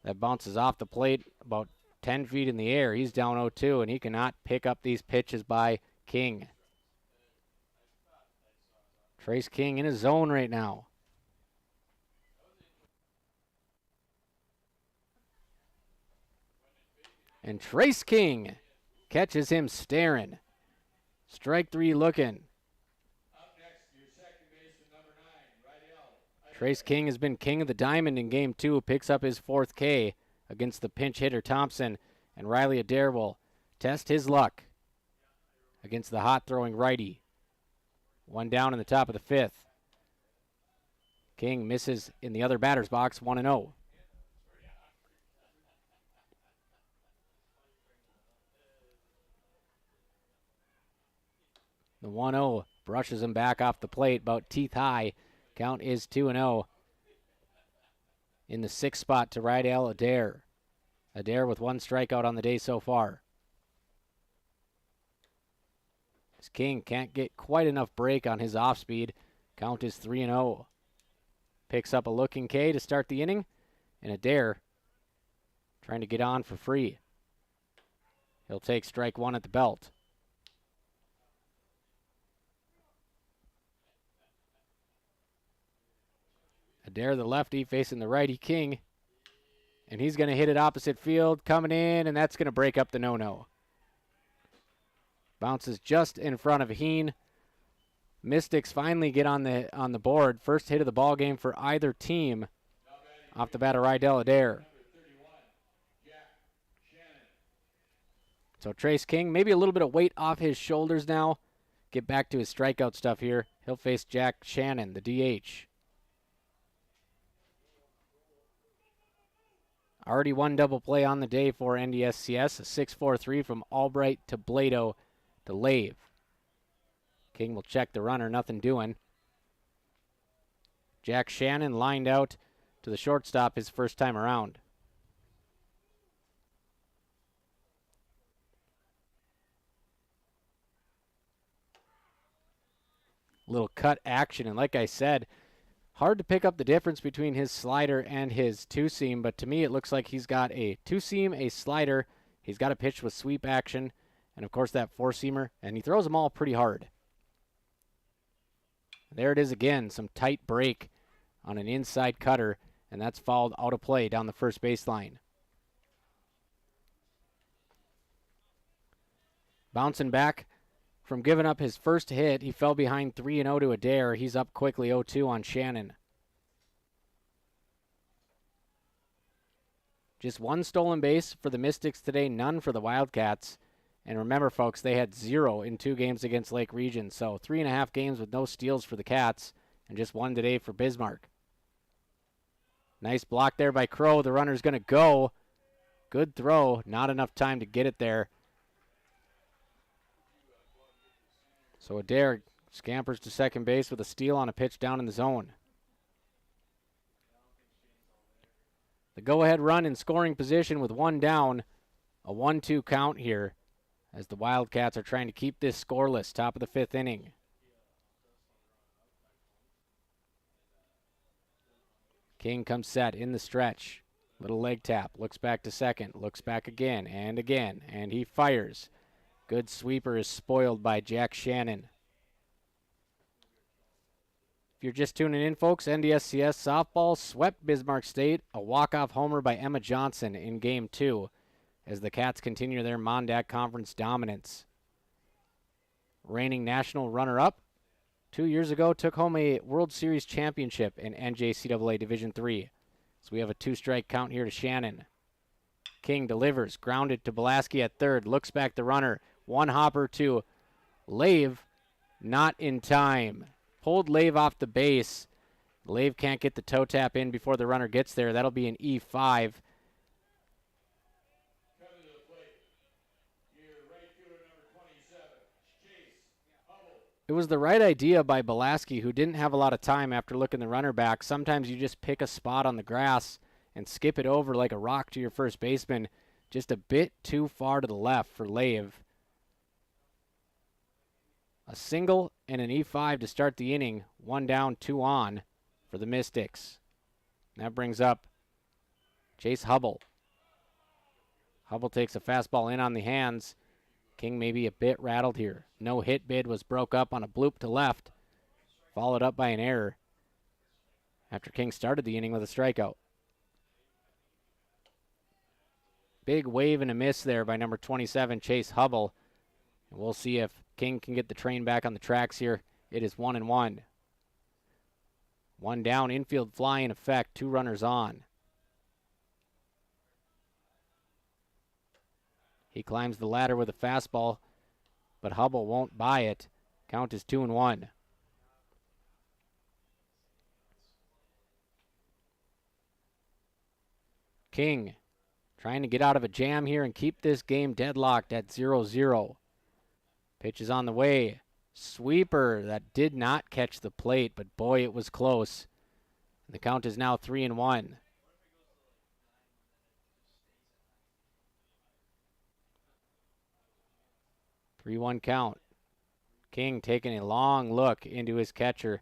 that bounces off the plate about 10 feet in the air. He's down 0-2, and he cannot pick up these pitches by King. Trace King in his zone right now. And Trace King catches him staring. Strike 3 looking. Trace King has been king of the diamond in Game 2. Picks up his 4th K against the pinch hitter Thompson. And Riley Adair will test his luck against the hot-throwing righty. 1 down in the top of the 5th. King misses in the other batter's box, 1-0. The 1-0 brushes him back off the plate, about teeth high. Count is 2-0. In the 6th spot to Rydell Adair. Adair with 1 strikeout on the day so far. As King can't get quite enough break on his off speed. Count is 3-0. Picks up a looking K to start the inning. And Adair trying to get on for free. He'll take strike one at the belt. Adair, the lefty, facing the righty King. And he's going to hit it opposite field, coming in, and that's going to break up the no-no. Bounces just in front of Heen. Mystics finally get on the board. First hit of the ball game for either team. Off the bat of Rydell Adair. So Trace King, maybe a little bit of weight off his shoulders now. Get back to his strikeout stuff here. He'll face Jack Shannon, the DH. Already one double play on the day for NDSCS. A 6-4-3 from Albright to Blado to Lave. King will check the runner, nothing doing. Jack Shannon lined out to the shortstop his first time around. Little cut action, and like I said, hard to pick up the difference between his slider and his two-seam, but to me it looks like he's got a two-seam, a slider, he's got a pitch with sweep action, and of course that four-seamer, and he throws them all pretty hard. There it is again, some tight break on an inside cutter, and that's fouled out of play down the first baseline. Bouncing back from giving up his first hit, he fell behind 3-0 to Adair. He's up quickly 0-2 on Shannon. Just one stolen base for the Mystics today, none for the Wildcats. And remember, folks, they had 0 in 2 games against Lake Region. So 3.5 games with no steals for the Cats, and just one today for Bismarck. Nice block there by Crow. The runner's going to go. Good throw. Not enough time to get it there. So Adair scampers to second base with a steal on a pitch down in the zone. The go-ahead run in scoring position with one down. A 1-2 count here as the Wildcats are trying to keep this scoreless. Top of the 5th inning. King comes set in the stretch. Little leg tap. Looks back to second. Looks back again. And he fires. Good sweeper is spoiled by Jack Shannon. If you're just tuning in, folks, NDSCS softball swept Bismarck State. A walk-off homer by Emma Johnson in Game 2 as the Cats continue their Mon-Dak Conference dominance. Reigning national runner-up 2 years ago took home a World Series championship in NJCAA Division III. So we have a 2-strike count here to Shannon. King delivers, grounded to Belaski at third, looks back the runner. One hopper to Lave, not in time. Pulled Lave off the base. Lave can't get the toe tap in before the runner gets there. That'll be an E5. It was the right idea by Belaski, who didn't have a lot of time after looking the runner back. Sometimes you just pick a spot on the grass and skip it over like a rock to your first baseman. Just a bit too far to the left for Lave. A single and an E5 to start the inning. 1 down, 2 on for the Mystics. That brings up Chase Hubble. Hubble takes a fastball in on the hands. King may be a bit rattled here. No hit bid was broke up on a bloop to left. Followed up by an error after King started the inning with a strikeout. Big wave and a miss there by number 27, Chase Hubble. And we'll see if King can get the train back on the tracks here. It is 1-1. 1 down, infield fly in effect, 2 runners on. He climbs the ladder with a fastball, but Hubble won't buy it. Count is 2-1. King trying to get out of a jam here and keep this game deadlocked at 0-0. Pitch is on the way. Sweeper that did not catch the plate, but boy, it was close. The count is now 3-1. Three-one count. King taking a long look into his catcher.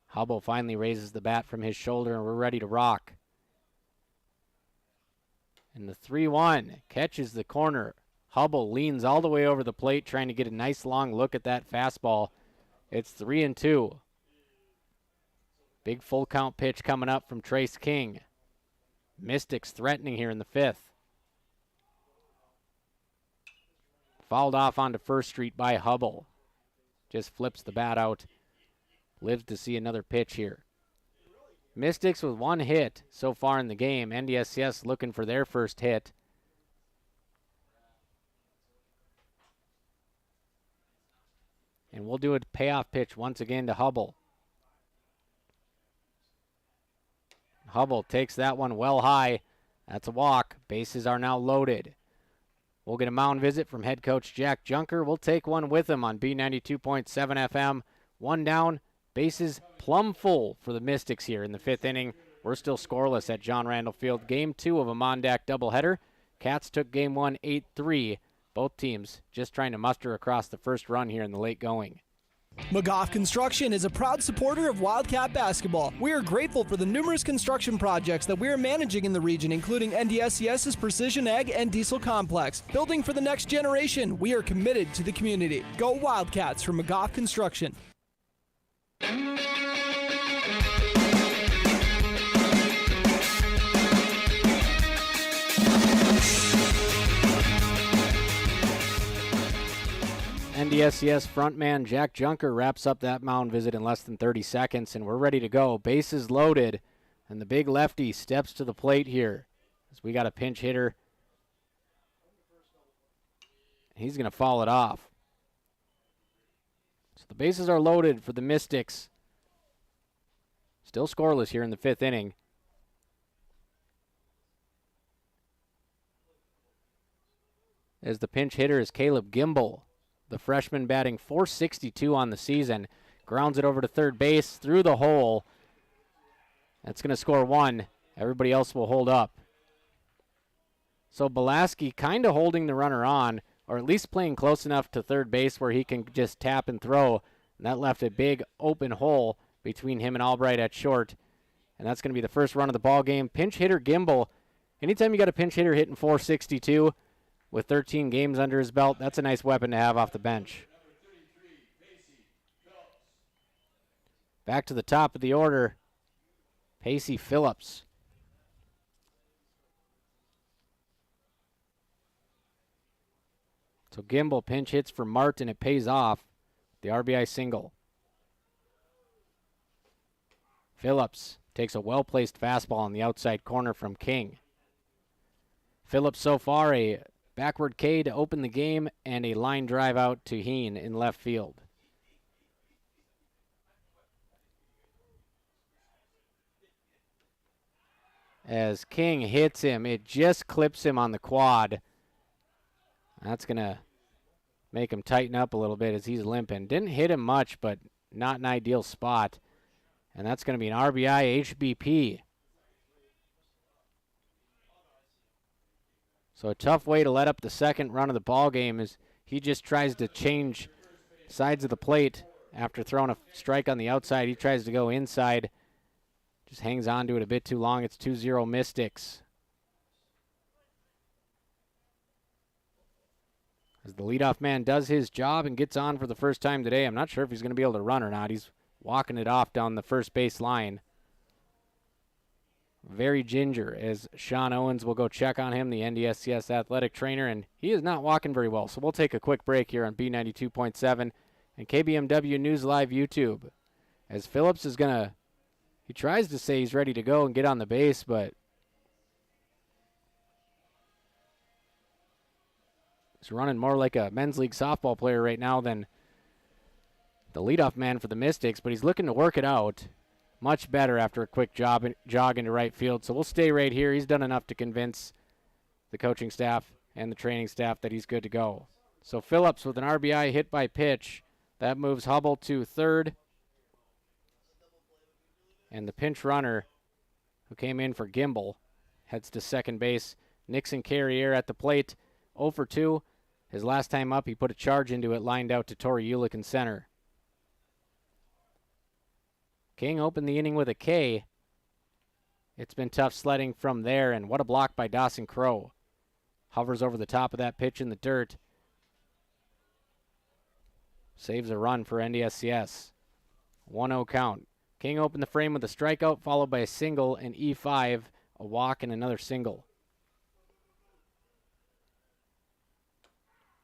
Hubble finally raises the bat from his shoulder, and we're ready to rock. And the 3-1 catches the corner. Hubble leans all the way over the plate, trying to get a nice long look at that fastball. It's 3-2. Big full count pitch coming up from Trace King. Mystics threatening here in the 5th. Fouled off onto First Street by Hubble. Just flips the bat out. Lives to see another pitch here. Mystics with 1 hit so far in the game. NDSCS looking for their first hit. And we'll do a payoff pitch once again to Hubble. Hubble takes that one well high. That's a walk. Bases are now loaded. We'll get a mound visit from head coach Jack Junker. We'll take one with him on B92.7 FM. 1 down. Bases plumb full for the Mystics here in the 5th inning. We're still scoreless at John Randall Field. Game 2 of a Mon-Dak doubleheader. Cats took game 1 8-3. Both teams just trying to muster across the first run here in the late going. McGough Construction is a proud supporter of Wildcat basketball. We are grateful for the numerous construction projects that we are managing in the region, including NDSCS's Precision Ag and Diesel Complex. Building for the next generation, we are committed to the community. Go Wildcats from McGough Construction. NDSCS frontman Jack Junker wraps up that mound visit in less than 30 seconds, and we're ready to go. Bases loaded, and the big lefty steps to the plate here as we got a pinch hitter. He's going to foul it off. So the bases are loaded for the Mystics. Still scoreless here in the 5th inning. As the pinch hitter is Caleb Gimbel. The freshman batting .462 on the season. Grounds it over to third base through the hole. That's going to score 1. Everybody else will hold up. So Belaski kind of holding the runner on, or at least playing close enough to third base where he can just tap and throw. And that left a big open hole between him and Albright at short. And that's going to be the first run of the ball game. Pinch hitter Gimbel. Anytime you got a pinch hitter hitting .462, with 13 games under his belt, that's a nice weapon to have off the bench. Back to the top of the order, Pacey Phillips. So Gimbel pinch hits for Martin. It pays off. The RBI single. Phillips takes a well-placed fastball on the outside corner from King. Phillips so far a backward K to open the game and a line drive out to Heen in left field. As King hits him, it just clips him on the quad. That's going to make him tighten up a little bit as he's limping. Didn't hit him much, but not an ideal spot. And that's going to be an RBI HBP. So a tough way to let up the second run of the ball game is he just tries to change sides of the plate after throwing a strike on the outside. He tries to go inside, just hangs on to it a bit too long. It's 2-0 Mystics. As the leadoff man does his job and gets on for the first time today. I'm not sure if he's going to be able to run or not. He's walking it off down the first base line. Very ginger, as Sean Owens will go check on him, the NDSCS athletic trainer, and he is not walking very well. So we'll take a quick break here on B92.7 and KBMW News Live YouTube. As Phillips is going to, he tries to say he's ready to go and get on the base, but he's running more like a men's league softball player right now than the leadoff man for the Mystics, but he's looking to work it out. Much better after a quick jog into right field. So we'll stay right here. He's done enough to convince the coaching staff and the training staff that he's good to go. So Phillips with an RBI hit by pitch. That moves Hubble to third. And the pinch runner who came in for Gimbel heads to second base. Nixon Carrier at the plate, 0 for 2. His last time up, he put a charge into it, lined out to Torrey Ulick in center. King opened the inning with a K. It's been tough sledding from there, and what a block by Dawson Crow. Hovers over the top of that pitch in the dirt. Saves a run for NDSCS. 1-0 count. King opened the frame with a strikeout, followed by a single, an E5, a walk, and another single.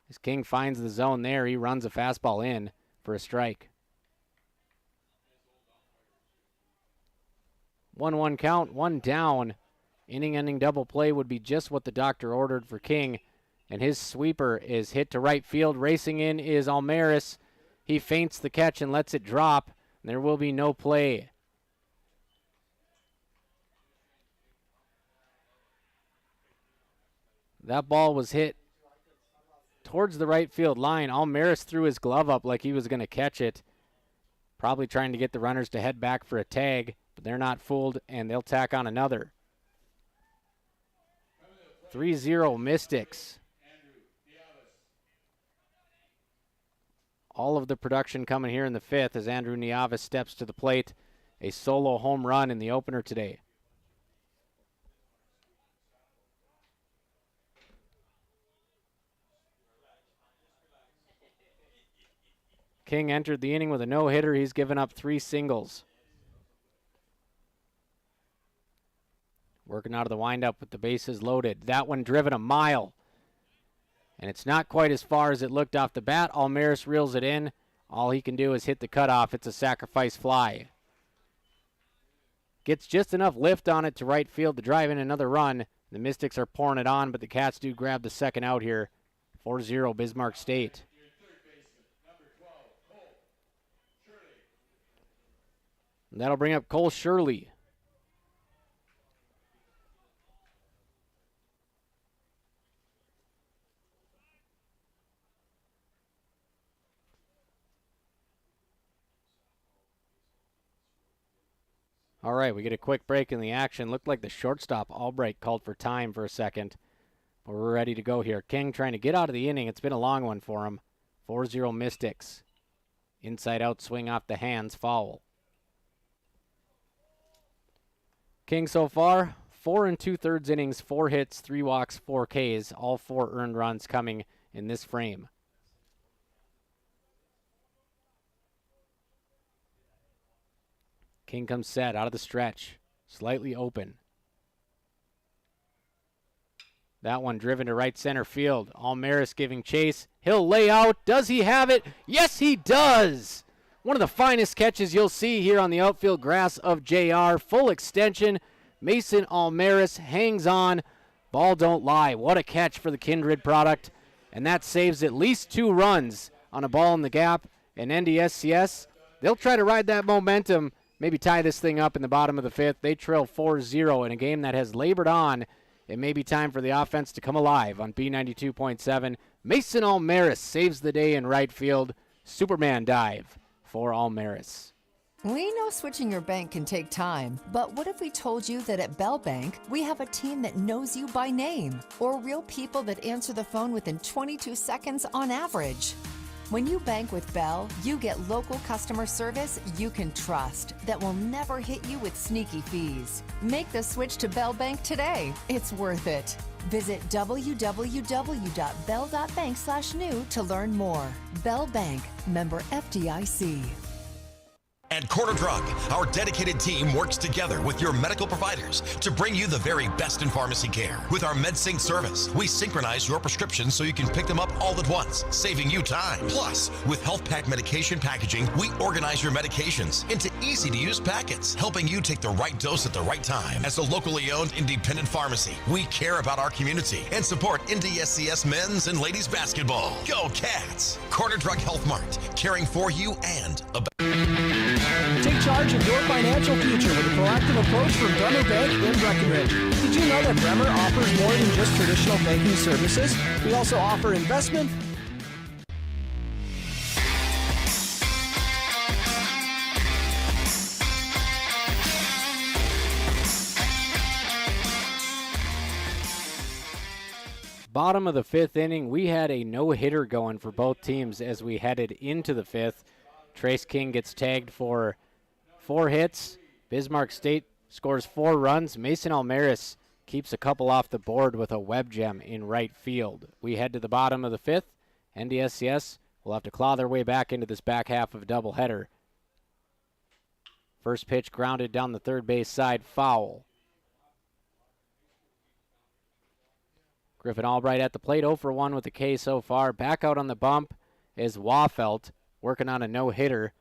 As King finds the zone there, he runs a fastball in for a strike. 1-1 count, one down. Inning-ending double play would be just what the doctor ordered for King. And his sweeper is hit to right field. Racing in is Almaris. He feints the catch and lets it drop. There will be no play. That ball was hit towards the right field line. Almaris threw his glove up like he was going to catch it. Probably trying to get the runners to head back for a tag, but they're not fooled, and they'll tack on another. 3-0 Mystics. All of the production coming here in the fifth as Andrew Nieves steps to the plate. A solo home run in the opener today. King entered the inning with a no-hitter. He's given up 3 singles. Working out of the windup with the bases loaded. That one driven a mile. And it's not quite as far as it looked off the bat. Almaris reels it in. All he can do is hit the cutoff. It's a sacrifice fly. Gets just enough lift on it to right field to drive in another run. The Mystics are pouring it on, but the Cats do grab the second out here. 4-0 Bismarck State. And that'll bring up Cole Shirley. All right, we get a quick break in the action. Looked like the shortstop, Albright, called for time for a second. But we're ready to go here. King trying to get out of the inning. It's been a long one for him. 4-0 Mystics. Inside out swing off the hands, foul. King so far, 4 2/3 innings, 4 hits, 3 walks, 4 Ks, all 4 earned runs coming in this frame. King comes set out of the stretch, slightly open. That one driven to right center field. Almaris giving chase. He'll lay out. Does he have it? Yes, he does. One of the finest catches you'll see here on the outfield grass of JR. Full extension. Mason Almaris hangs on. Ball don't lie. What a catch for the Kindred product. And that saves at least 2 runs on a ball in the gap. And NDSCS, they'll try to ride that momentum. Maybe tie this thing up in the bottom of the 5th. They trail 4-0 in a game that has labored on. It may be time for the offense to come alive on B92.7. Mason Almaris saves the day in right field. Superman dive for Almaris. We know switching your bank can take time, but what if we told you that at Bell Bank, we have a team that knows you by name, or real people that answer the phone within 22 seconds on average? When you bank with Bell, you get local customer service you can trust that will never hit you with sneaky fees. Make the switch to Bell Bank today. It's worth it. Visit www.bell.bank/new to learn more. Bell Bank, member FDIC. At Corner Drug, our dedicated team works together with your medical providers to bring you the very best in pharmacy care. With our MedSync service, we synchronize your prescriptions so you can pick them up all at once, saving you time. Plus, with Health Pack medication packaging, we organize your medications into easy-to-use packets, helping you take the right dose at the right time. As a locally owned independent pharmacy, we care about our community and support NDSCS men's and ladies basketball. Go Cats! Corner Drug Health Mart, caring for you and about. Take charge of your financial future with a proactive approach from Bremer Bank in Breckenridge. Did you know that Bremer offers more than just traditional banking services? We also offer investment. bottom of the 5th inning, we had a no-hitter going for both teams as we headed into the 5th. Trace King gets tagged for 4 hits. Bismarck State scores 4 runs. Mason Almaris keeps a couple off the board with a web gem in right field. We head to the bottom of the 5th. NDSCS will have to claw their way back into this back half of a doubleheader. First pitch grounded down the third base side, foul. Griffin Albright at the plate, 0 for 1 with the K so far. Back out on the bump is Wafelt, working on a no-hitter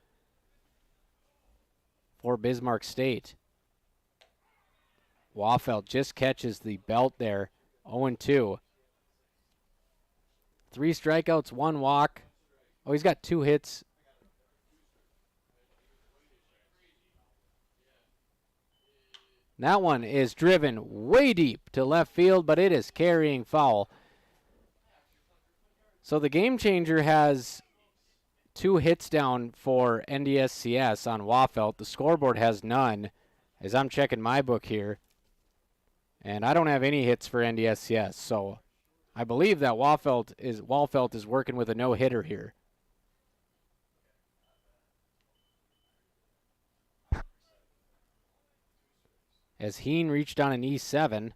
for Bismarck State. Wafelt just catches the belt there, 0-2. 3 strikeouts, 1 walk. Oh, he's got 2 hits. That one is driven way deep to left field, but it is carrying foul. So the game changer has 2 hits down for NDSCS on Wafelt. The scoreboard has none, as I'm checking my book here. And I don't have any hits for NDSCS, so I believe that Wafelt is working with a no-hitter here. As Heen reached on an E7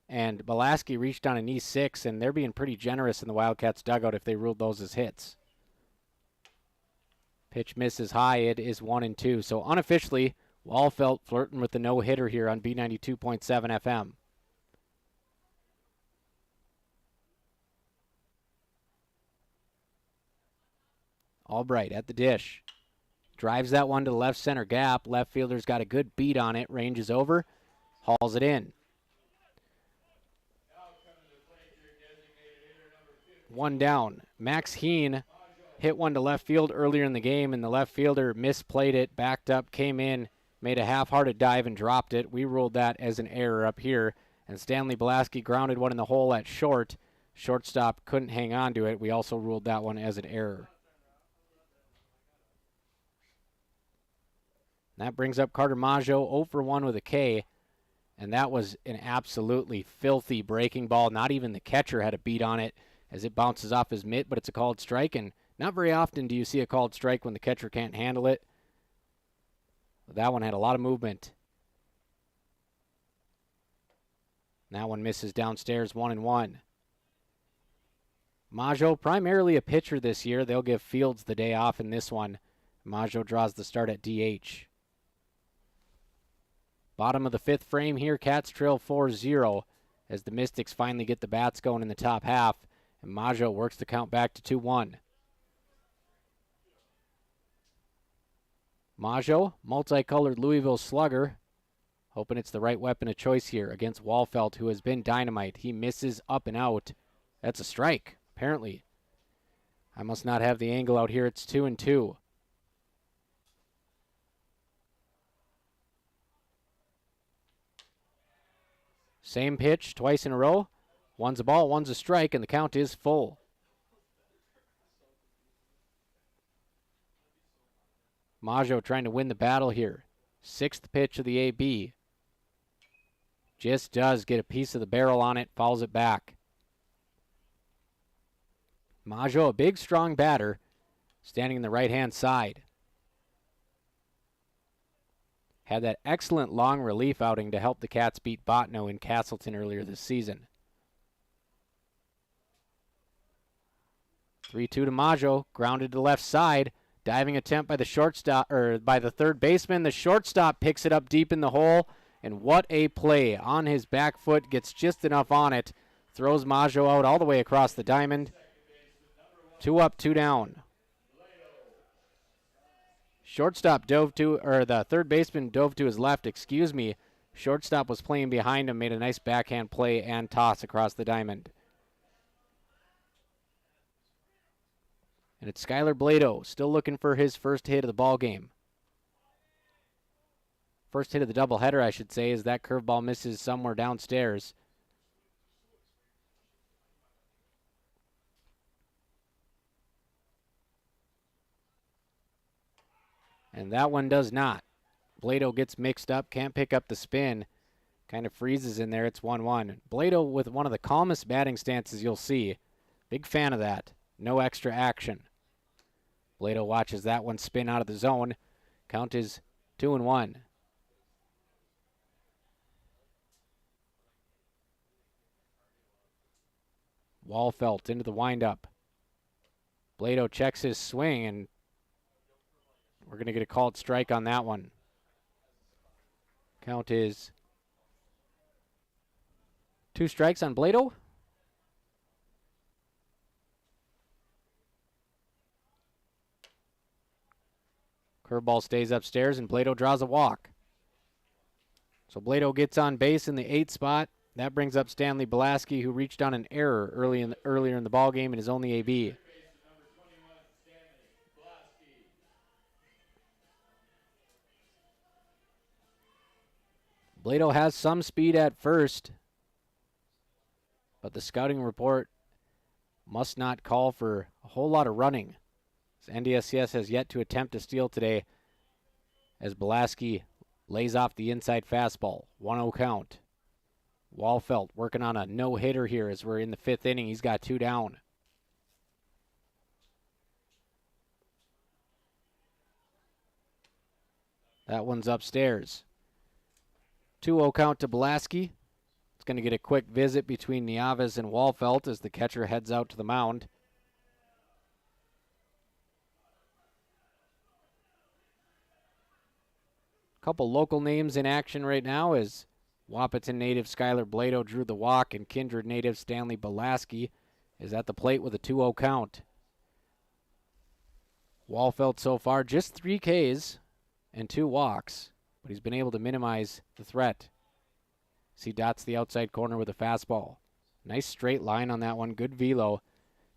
and Belaski reached on an E6, and they're being pretty generous in the Wildcats dugout if they ruled those as hits. Pitch misses high. It is 1-2. So unofficially, Wafelt flirting with the no-hitter here on B92.7 FM. Albright at the dish. Drives that one to the left center gap. Left fielder's got a good beat on it. Ranges over. Hauls it in. 1 down. Max Heen hit one to left field earlier in the game, and the left fielder misplayed it, backed up, came in, made a half-hearted dive, and dropped it. We ruled that as an error up here. And Stanley Belaski grounded one in the hole at short. Shortstop couldn't hang on to it. We also ruled that one as an error. That brings up Carter Maggio, 0 for 1 with a K, and that was an absolutely filthy breaking ball. Not even the catcher had a beat on it as it bounces off his mitt, but it's a called strike, and not very often do you see a called strike when the catcher can't handle it. But that one had a lot of movement. That one misses downstairs, 1-1. Maggio, primarily a pitcher this year. They'll give Fields the day off in this one. Maggio draws the start at DH. Bottom of the 5th frame here, Cats trail 4-0 as the Mystics finally get the bats going in the top half, and Maggio works the count back to 2-1. Maggio, multicolored Louisville slugger, hoping it's the right weapon of choice here against Wafelt, who has been dynamite. He misses up and out. That's a strike, apparently. I must not have the angle out here. It's 2-2. Same pitch twice in a row. One's a ball, one's a strike, and the count is full. Maggio trying to win the battle here. 6th pitch of the AB. Just does get a piece of the barrel on it, fouls it back. Maggio, a big, strong batter, standing in the right-hand side. Had that excellent long relief outing to help the Cats beat Botno in Castleton earlier this season. 3-2 to Maggio, grounded to left side. Diving attempt by the shortstop, or by the third baseman. The shortstop picks it up deep in the hole, and what a play. On his back foot, gets just enough on it. Throws Maggio out all the way across the diamond. 2 up, 2 down. Shortstop dove to, or the third baseman dove to his left, excuse me. Shortstop was playing behind him, made a nice backhand play and toss across the diamond. And it's Skylar Blado, still looking for his first hit of the ball game. First hit of the doubleheader, I should say, as that curveball misses somewhere downstairs. And that one does not. Blado gets mixed up, can't pick up the spin. Kind of freezes in there. It's 1-1. Blado with one of the calmest batting stances you'll see. Big fan of that. No extra action. Blado watches that one spin out of the zone. Count is 2-1. Wallfelt into the windup. Blado checks his swing, and we're going to get a called strike on that one. Count is 2 strikes on Blado. Curveball stays upstairs, and Blado draws a walk. So Blado gets on base in the 8th spot. That brings up Stanley Belaski, who reached on an error earlier in the ballgame and is only AB. Blado has some speed at first, but the scouting report must not call for a whole lot of running. NDSCS has yet to attempt to steal today as Belaski lays off the inside fastball. 1-0 count. Wallfelt working on a no-hitter here as we're in the 5th inning. He's got 2 down. That one's upstairs. 2-0 count to Belaski. It's going to get a quick visit between Nieves and Wallfelt as the catcher heads out to the mound. Couple local names in action right now as Wahpeton native Skylar Blado drew the walk, and Kindred native Stanley Belaski is at the plate with a 2-0 count. Wallfelt so far just 3 Ks and 2 walks, but he's been able to minimize the threat. He dots the outside corner with a fastball. Nice straight line on that one. Good velo.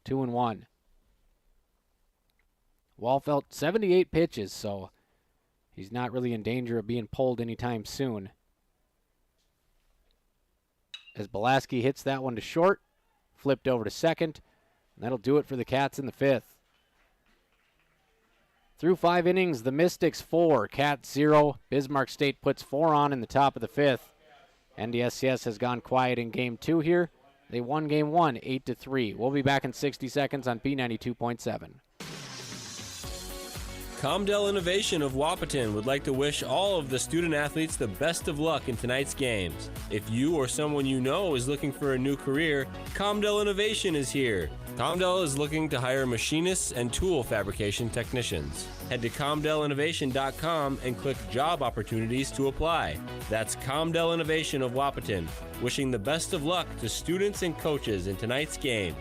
2-1. Wallfelt 78 pitches, so he's not really in danger of being pulled anytime soon. As Belaski hits that one to short, flipped over to second, and that'll do it for the Cats in the 5th. Through 5 innings, the Mystics 4, Cats 0. Bismarck State puts 4 on in the top of the 5th. NDSCS has gone quiet in Game 2 here. They won Game 1, 8-3. We'll be back in 60 seconds on B92.7. Comdell Innovation of Wahpeton would like to wish all of the student athletes the best of luck in tonight's games. If you or someone you know is looking for a new career, Comdell Innovation is here. Comdell is looking to hire machinists and tool fabrication technicians. Head to comdellinnovation.com and click Job Opportunities to apply. That's Comdell Innovation of Wahpeton, wishing the best of luck to students and coaches in tonight's game.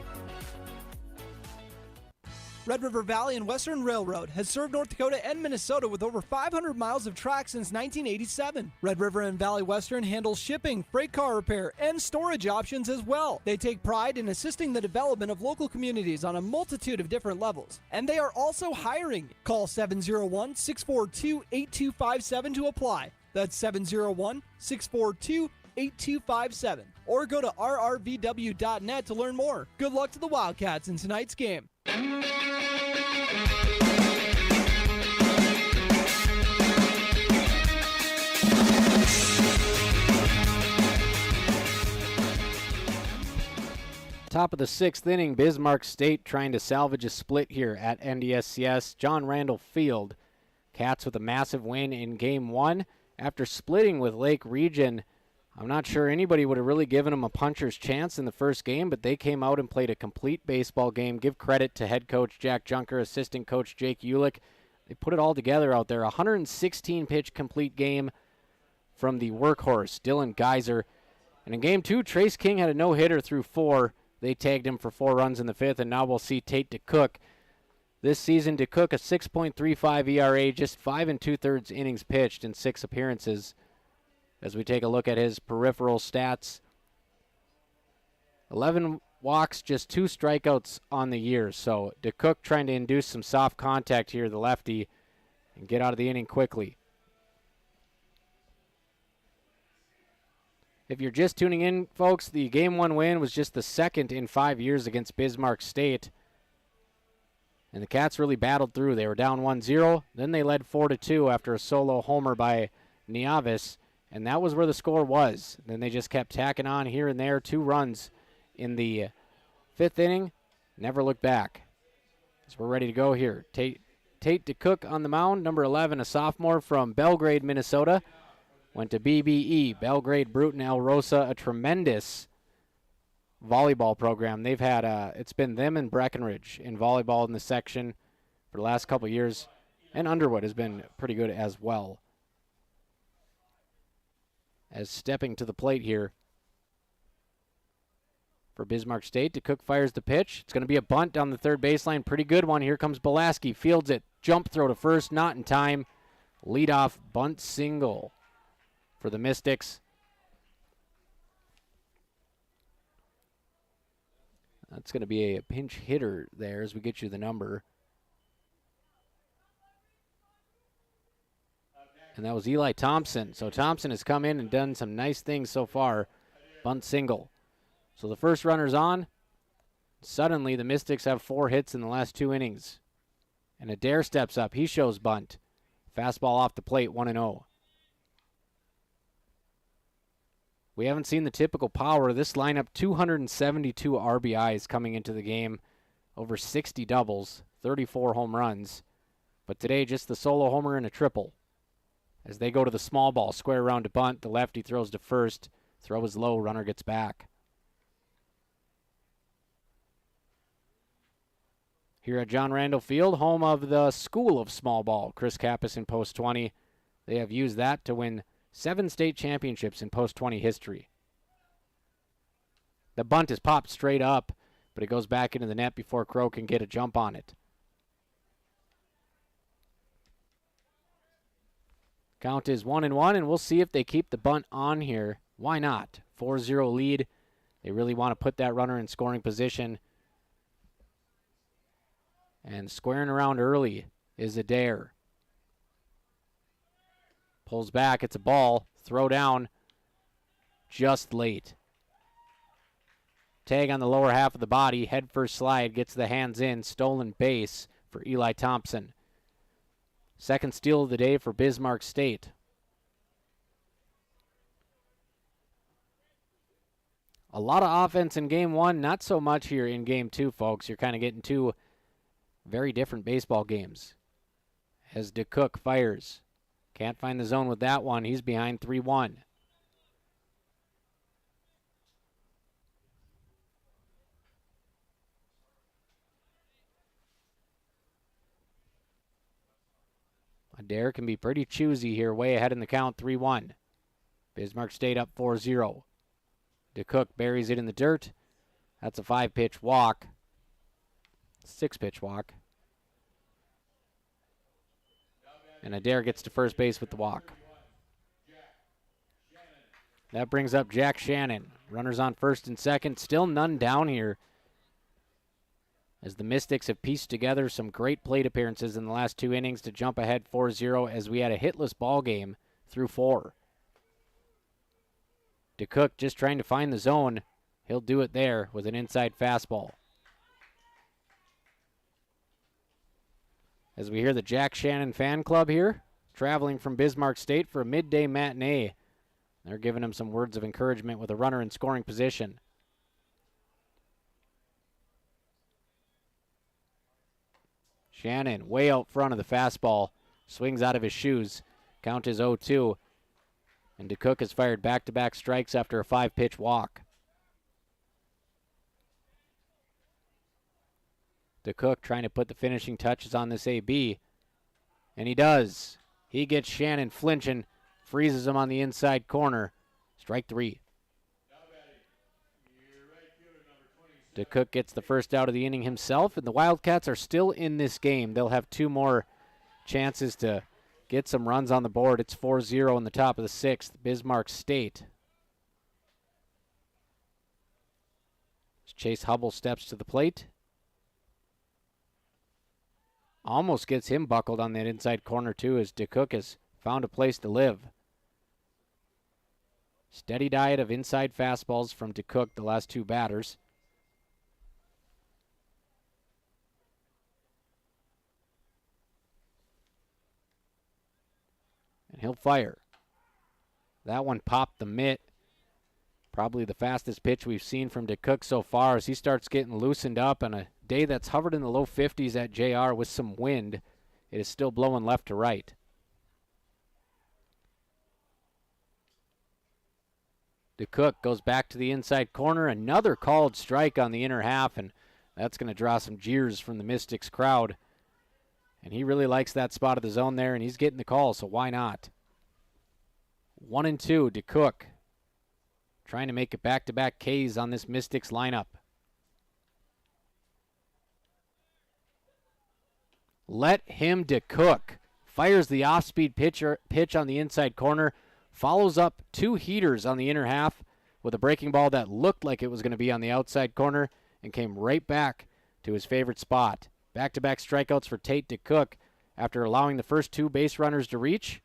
Red River Valley and Western Railroad has served North Dakota and Minnesota with over 500 miles of track since 1987. Red River and Valley Western handles shipping, freight car repair, and storage options as well. They take pride in assisting the development of local communities on a multitude of different levels. And they are also hiring. Call 701-642-8257 to apply. That's 701-642-8257. Or go to rrvw.net to learn more. Good luck to the Wildcats in tonight's game. Top of the 6th inning, Bismarck State trying to salvage a split here at NDSCS. John Randall Field. Cats with a massive win in Game 1. After splitting with Lake Region, I'm not sure anybody would have really given them a puncher's chance in the first game, but they came out and played a complete baseball game. Give credit to head coach Jack Junker, assistant coach Jake Ulick. They put it all together out there. 116-pitch complete game from the workhorse, Dylan Geyser. And in Game 2, Trace King had a no-hitter through 4. They tagged him for 4 runs in the 5th, and now we'll see Tate DeCook. This season, DeCook a 6.35 ERA, just 5 2/3 innings pitched in 6 appearances. As we take a look at his peripheral stats, 11 walks, just 2 strikeouts on the year. So DeCook trying to induce some soft contact here, the lefty, and get out of the inning quickly. If you're just tuning in, folks, the Game 1 win was just the second in 5 years against Bismarck State. And the Cats really battled through. They were down 1-0. Then they led 4-2 after a solo homer by Nieves. And that was where the score was. Then they just kept tacking on here and there. 2 runs in the 5th inning. Never looked back. So we're ready to go here. Tate DeCook on the mound, number 11, a sophomore from Belgrade, Minnesota. Went to BBE, Belgrade Bruton El Rosa, a tremendous volleyball program. They've had, it's been them and Breckenridge in volleyball in the section for the last couple of years. And Underwood has been pretty good as well. As stepping to the plate here for Bismarck State, DeCook fires the pitch. It's going to be a bunt down the third baseline. Pretty good one. Here comes Belaski. Fields it. Jump throw to first. Not in time. Leadoff bunt single for the Mystics. That's going to be a pinch hitter there as we get you the number. And that was Eli Thompson. So Thompson has come in and done some nice things so far. Bunt single. So the first runner's on. Suddenly the Mystics have 4 hits in the last 2 innings. And Adair steps up. He shows bunt. Fastball off the plate, 1-0. We haven't seen the typical power. This lineup, 272 RBIs coming into the game. Over 60 doubles, 34 home runs. But today, just the solo homer and a triple. As they go to the small ball, square around to bunt. The lefty throws to first. Throw is low, runner gets back. Here at John Randall Field, home of the School of Small Ball, Chris Kappas in Post 20. They have used that to win 7 state championships in Post 20 history. The bunt is popped straight up, but it goes back into the net before Crow can get a jump on it. Count is 1-1, and we'll see if they keep the bunt on here. Why not? 4-0 lead. They really want to put that runner in scoring position. And squaring around early is Adair. Pulls back. It's a ball. Throw down. Just late. Tag on the lower half of the body. Head first slide. Gets the hands in. Stolen base for Eli Thompson. Second steal of the day for Bismarck State. A lot of offense in game 1. Not so much here in game 2, folks. You're kind of getting 2 very different baseball games. As DeCook fires. Can't find the zone with that one. He's behind 3-1. Adair can be pretty choosy here, way ahead in the count, 3-1. Bismarck State up 4-0. DeCook buries it in the dirt. That's a 5-pitch walk. 6-pitch walk. And Adair gets to first base with the walk. That brings up Jack Shannon. Runners on first and second. Still none down here, as the Mystics have pieced together some great plate appearances in the last 2 innings to jump ahead 4-0 as we had a hitless ball game through 4. DeCook just trying to find the zone. He'll do it there with an inside fastball. As we hear the Jack Shannon fan club here, traveling from Bismarck State for a midday matinee. They're giving him some words of encouragement with a runner in scoring position. Shannon way out front of the fastball. Swings out of his shoes. Count is 0-2. And DeCook has fired back-to-back strikes after a 5-pitch walk. DeCook trying to put the finishing touches on this AB. And he does. He gets Shannon flinching. Freezes him on the inside corner. Strike 3. DeCook gets the first out of the inning himself, and the Wildcats are still in this game. They'll have 2 more chances to get some runs on the board. It's 4-0 in the top of the 6th. Bismarck State. As Chase Hubble steps to the plate. Almost gets him buckled on that inside corner, too, as DeCook has found a place to live. Steady diet of inside fastballs from DeCook, the last 2 batters. And he'll fire. That one popped the mitt. Probably the fastest pitch we've seen from DeCook so far as he starts getting loosened up on a day that's hovered in the low 50s at JR with some wind. It is still blowing left to right. DeCook goes back to the inside corner. Another called strike on the inner half, and that's going to draw some jeers from the Mystics crowd. And he really likes that spot of the zone there, and he's getting the call, so why not? 1-2, DeCook. Trying to make it back-to-back Ks on this Mystics lineup. Let him DeCook. Fires the off-speed pitch on the inside corner. Follows up 2 heaters on the inner half with a breaking ball that looked like it was going to be on the outside corner and came right back to his favorite spot. Back-to-back strikeouts for Tate DeCook after allowing the first 2 base runners to reach.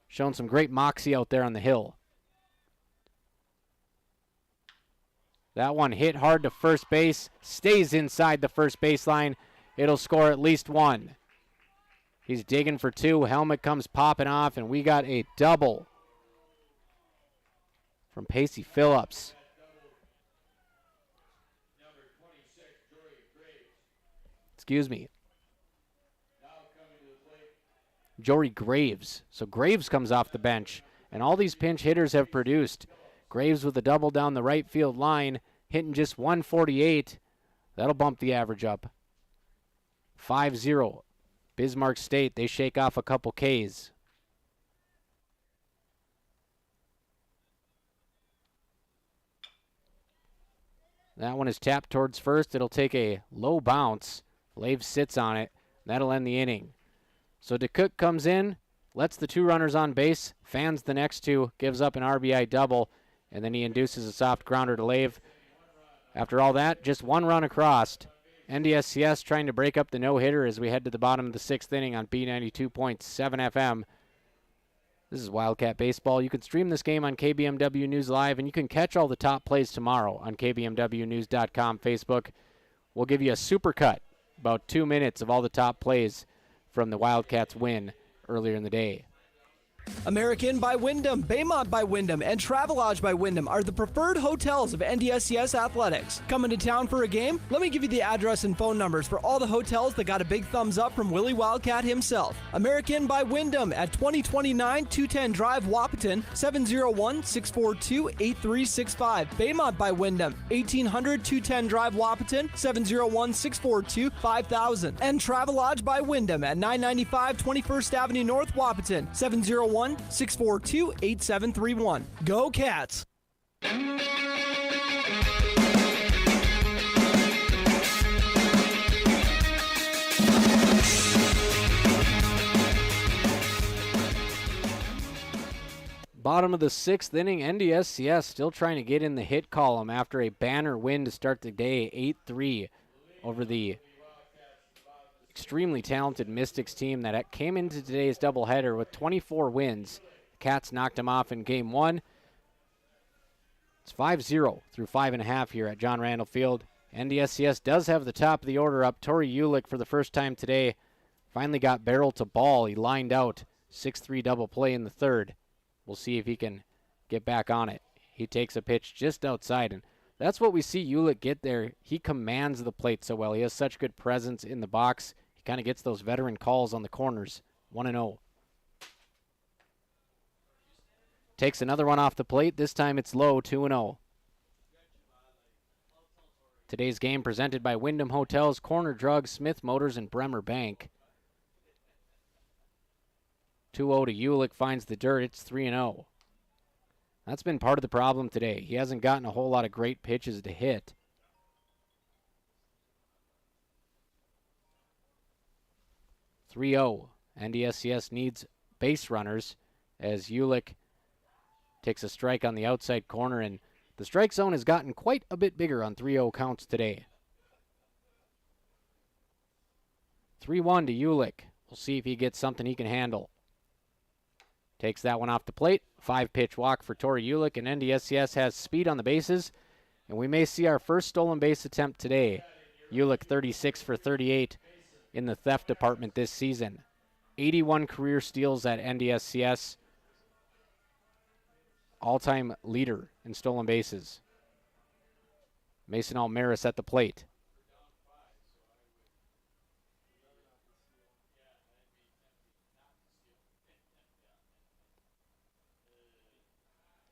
Showing some great moxie out there on the hill. That one hit hard to first base, stays inside the first baseline. It'll score at least 1. He's digging for 2. Helmet comes popping off, and we got a double from Pacey Phillips. Excuse me. Jory Graves. So Graves comes off the bench, and all these pinch hitters have produced. Graves with a double down the right field line, hitting just 148. That'll bump the average up. 5-0. Bismarck State, they shake off a couple Ks. That one is tapped towards first. It'll take a low bounce. Lave sits on it. That'll end the inning. So DeCook comes in, lets the 2 runners on base, fans the next 2, gives up an RBI double, and then he induces a soft grounder to Lave. After all that, just 1 run across. NDSCS trying to break up the no-hitter as we head to the bottom of the 6th inning on B92.7 FM. This is Wildcat Baseball. You can stream this game on KBMW News Live, and you can catch all the top plays tomorrow on KBMWnews.com Facebook. We'll give you a supercut, about 2 minutes of all the top plays from the Wildcats win earlier in the day. American by Wyndham, Baymont by Wyndham, and Travelodge by Wyndham are the preferred hotels of NDSCS athletics. Coming to town for a game? Let me give you the address and phone numbers for all the hotels that got a big thumbs up from Willie Wildcat himself. American by Wyndham at 2029 210 Drive, Wapaton, 701-642-8365. Baymont by Wyndham, 1800 210 Drive, Wapaton, 701-642-5000. And Travelodge by Wyndham at 995 21st Avenue North, Wapaton, 701-642-8731. Go Cats! Bottom of the 6th inning, NDSCS still trying to get in the hit column after a banner win to start the day, 8-3 over the extremely talented Mystics team that came into today's doubleheader with 24 wins. The Cats knocked them off in Game 1. It's 5-0 through 5.5 here at John Randall Field. NDSCS does have the top of the order up. Tori Ulick for the first time today finally got barrel to ball. He lined out 6-3 double play in the 3rd. We'll see if he can get back on it. He takes a pitch just outside, and that's what we see Ulick get there. He commands the plate so well. He has such good presence in the box. He kind of gets those veteran calls on the corners. 1-0. Takes another one off the plate. This time it's low, 2-0. Today's game presented by Wyndham Hotels, Corner Drug, Smith Motors, and Bremer Bank. 2-0 to Ulick, finds the dirt. It's 3-0. That's been part of the problem today. He hasn't gotten a whole lot of great pitches to hit. NDSCS needs base runners as Ulick takes a strike on the outside corner, and the strike zone has gotten quite a bit bigger on 3-0 counts today. 3-1 to Ulick. We'll see if he gets something he can handle. Takes that one off the plate. 5-pitch walk for Tori Ulick, and NDSCS has speed on the bases, and we may see our first stolen base attempt today. Ulick 36 for 38 in the theft department this season. 81 career steals at NDSCS. all-time leader in stolen bases. Mason Almaris at the plate.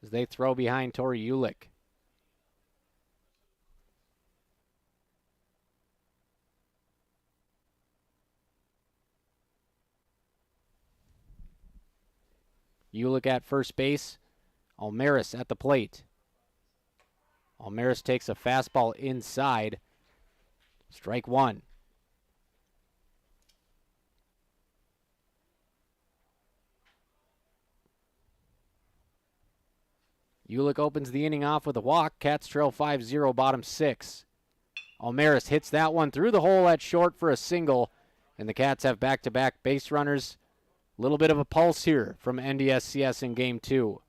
As they throw behind Tori Ulick. Ulick at first base. Almaris at the plate. Almaris takes a fastball inside. Strike one. Ulick opens the inning off with a walk. Cats trail 5-0, bottom six. Almaris hits that one through the hole at short for a single, and the Cats have back-to-back base runners. A little bit of a pulse here from NDSCS in game two.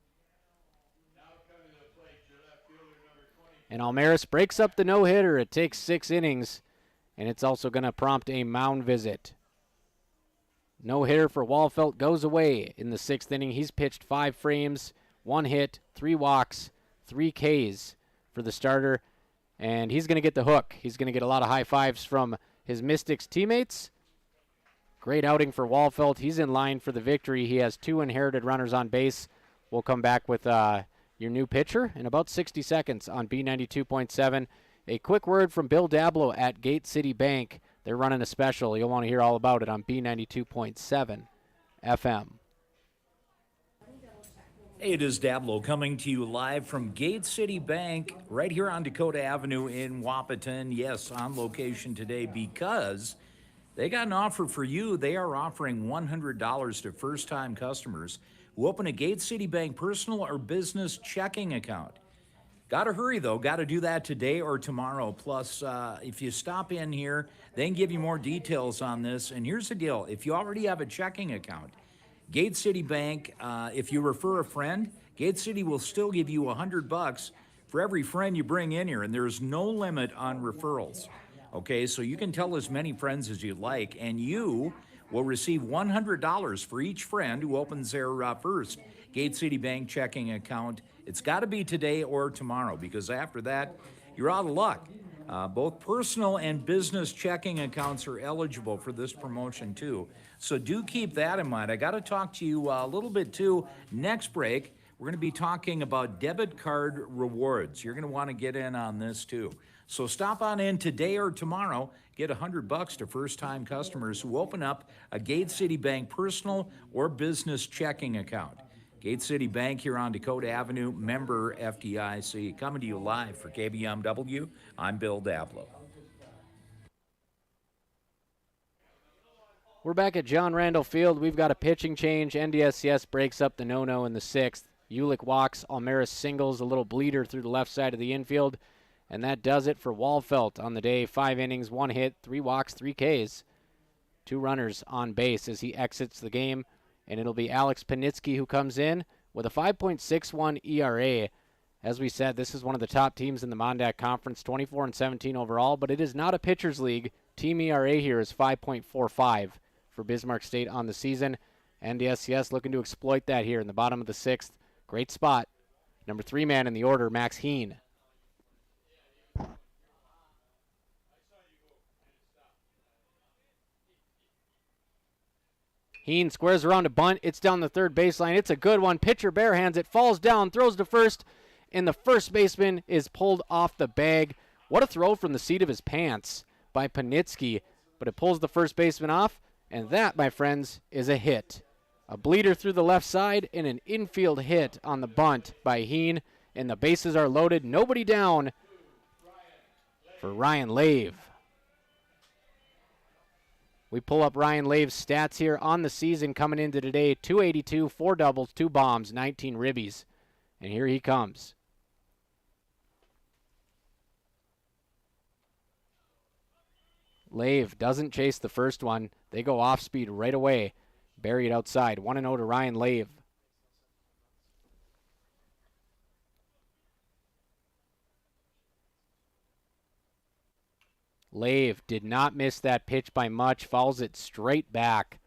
And Almaris breaks up the no-hitter. It takes 6 innings, and it's also going to prompt a mound visit. No-hitter for Wallfelt goes away in the 6th inning. He's pitched 5 frames, 1 hit, 3 walks, 3 Ks for the starter, and he's going to get the hook. He's going to get a lot of high fives from his Mystics teammates. Great outing for Wallfelt. He's in line for the victory. He has 2 inherited runners on base. We'll come back with your new pitcher in about 60 seconds on B92.7. A quick word from Bill Dablo at Gate City Bank. They're running a special. You'll want to hear all about it on B92.7 FM. Hey, it is Dablo coming to you live from Gate City Bank right here on Dakota Avenue in Wahpeton. Yes, on location today because they got an offer for you. They are offering $100 to first-time customers who open a Gate City Bank personal or business checking account. Got to hurry, though. Got to do that today or tomorrow. Plus, if you stop in here, they can give you more details on this. And here's the deal. If you already have a checking account, Gate City Bank, if you refer a friend, Gate City will still give you $100 for every friend you bring in here. And there's no limit on referrals. Okay, so you can tell as many friends as you'd like, and you will receive $100 for each friend who opens their first Gate City Bank checking account. It's got to be today or tomorrow, because after that, you're out of luck. Both personal and business checking accounts are eligible for this promotion, too. So do keep that in mind. I got to talk to you a little bit, too. Next break, we're going to be talking about debit card rewards. You're going to want to get in on this, too. So stop on in today or tomorrow. Get $100 to first-time customers who open up a Gate City Bank personal or business checking account. Gate City Bank here on Dakota Avenue, member FDIC. Coming to you live for KBMW, I'm Bill Dablo. We're back at John Randall Field. We've got a pitching change. NDSCS breaks up the no-no in the 6th. Ulick walks, Almaris singles, a little bleeder through the left side of the infield. And that does it for Wallfelt on the day. 5 innings, 1 hit, 3 walks, 3 Ks. 2 runners on base as he exits the game. And it'll be Alex Panitsky who comes in with a 5.61 ERA. As we said, this is one of the top teams in the Mon-Dak Conference, 24-17 overall, but it is not a pitcher's league. Team ERA here is 5.45 for Bismarck State on the season. NDSCS looking to exploit that here in the bottom of the 6th. Great spot. Number 3 man in the order, Max Heen. Heen squares around a bunt. It's down the third baseline. It's a good one. Pitcher barehands it, falls down, throws to first, and the first baseman is pulled off the bag. What a throw from the seat of his pants by Panitsky, but it pulls the first baseman off, and that, my friends, is a hit. A bleeder through the left side and an infield hit on the bunt by Heen, and the bases are loaded. Nobody down for Ryan Lave. We pull up Ryan Lave's stats here on the season coming into today. 282, 4 doubles, 2 bombs, 19 ribbies. And here he comes. Lave doesn't chase the first one. They go off speed right away. Buried outside. 1-0 to Ryan Lave. Lave did not miss that pitch by much. Fouls it straight back.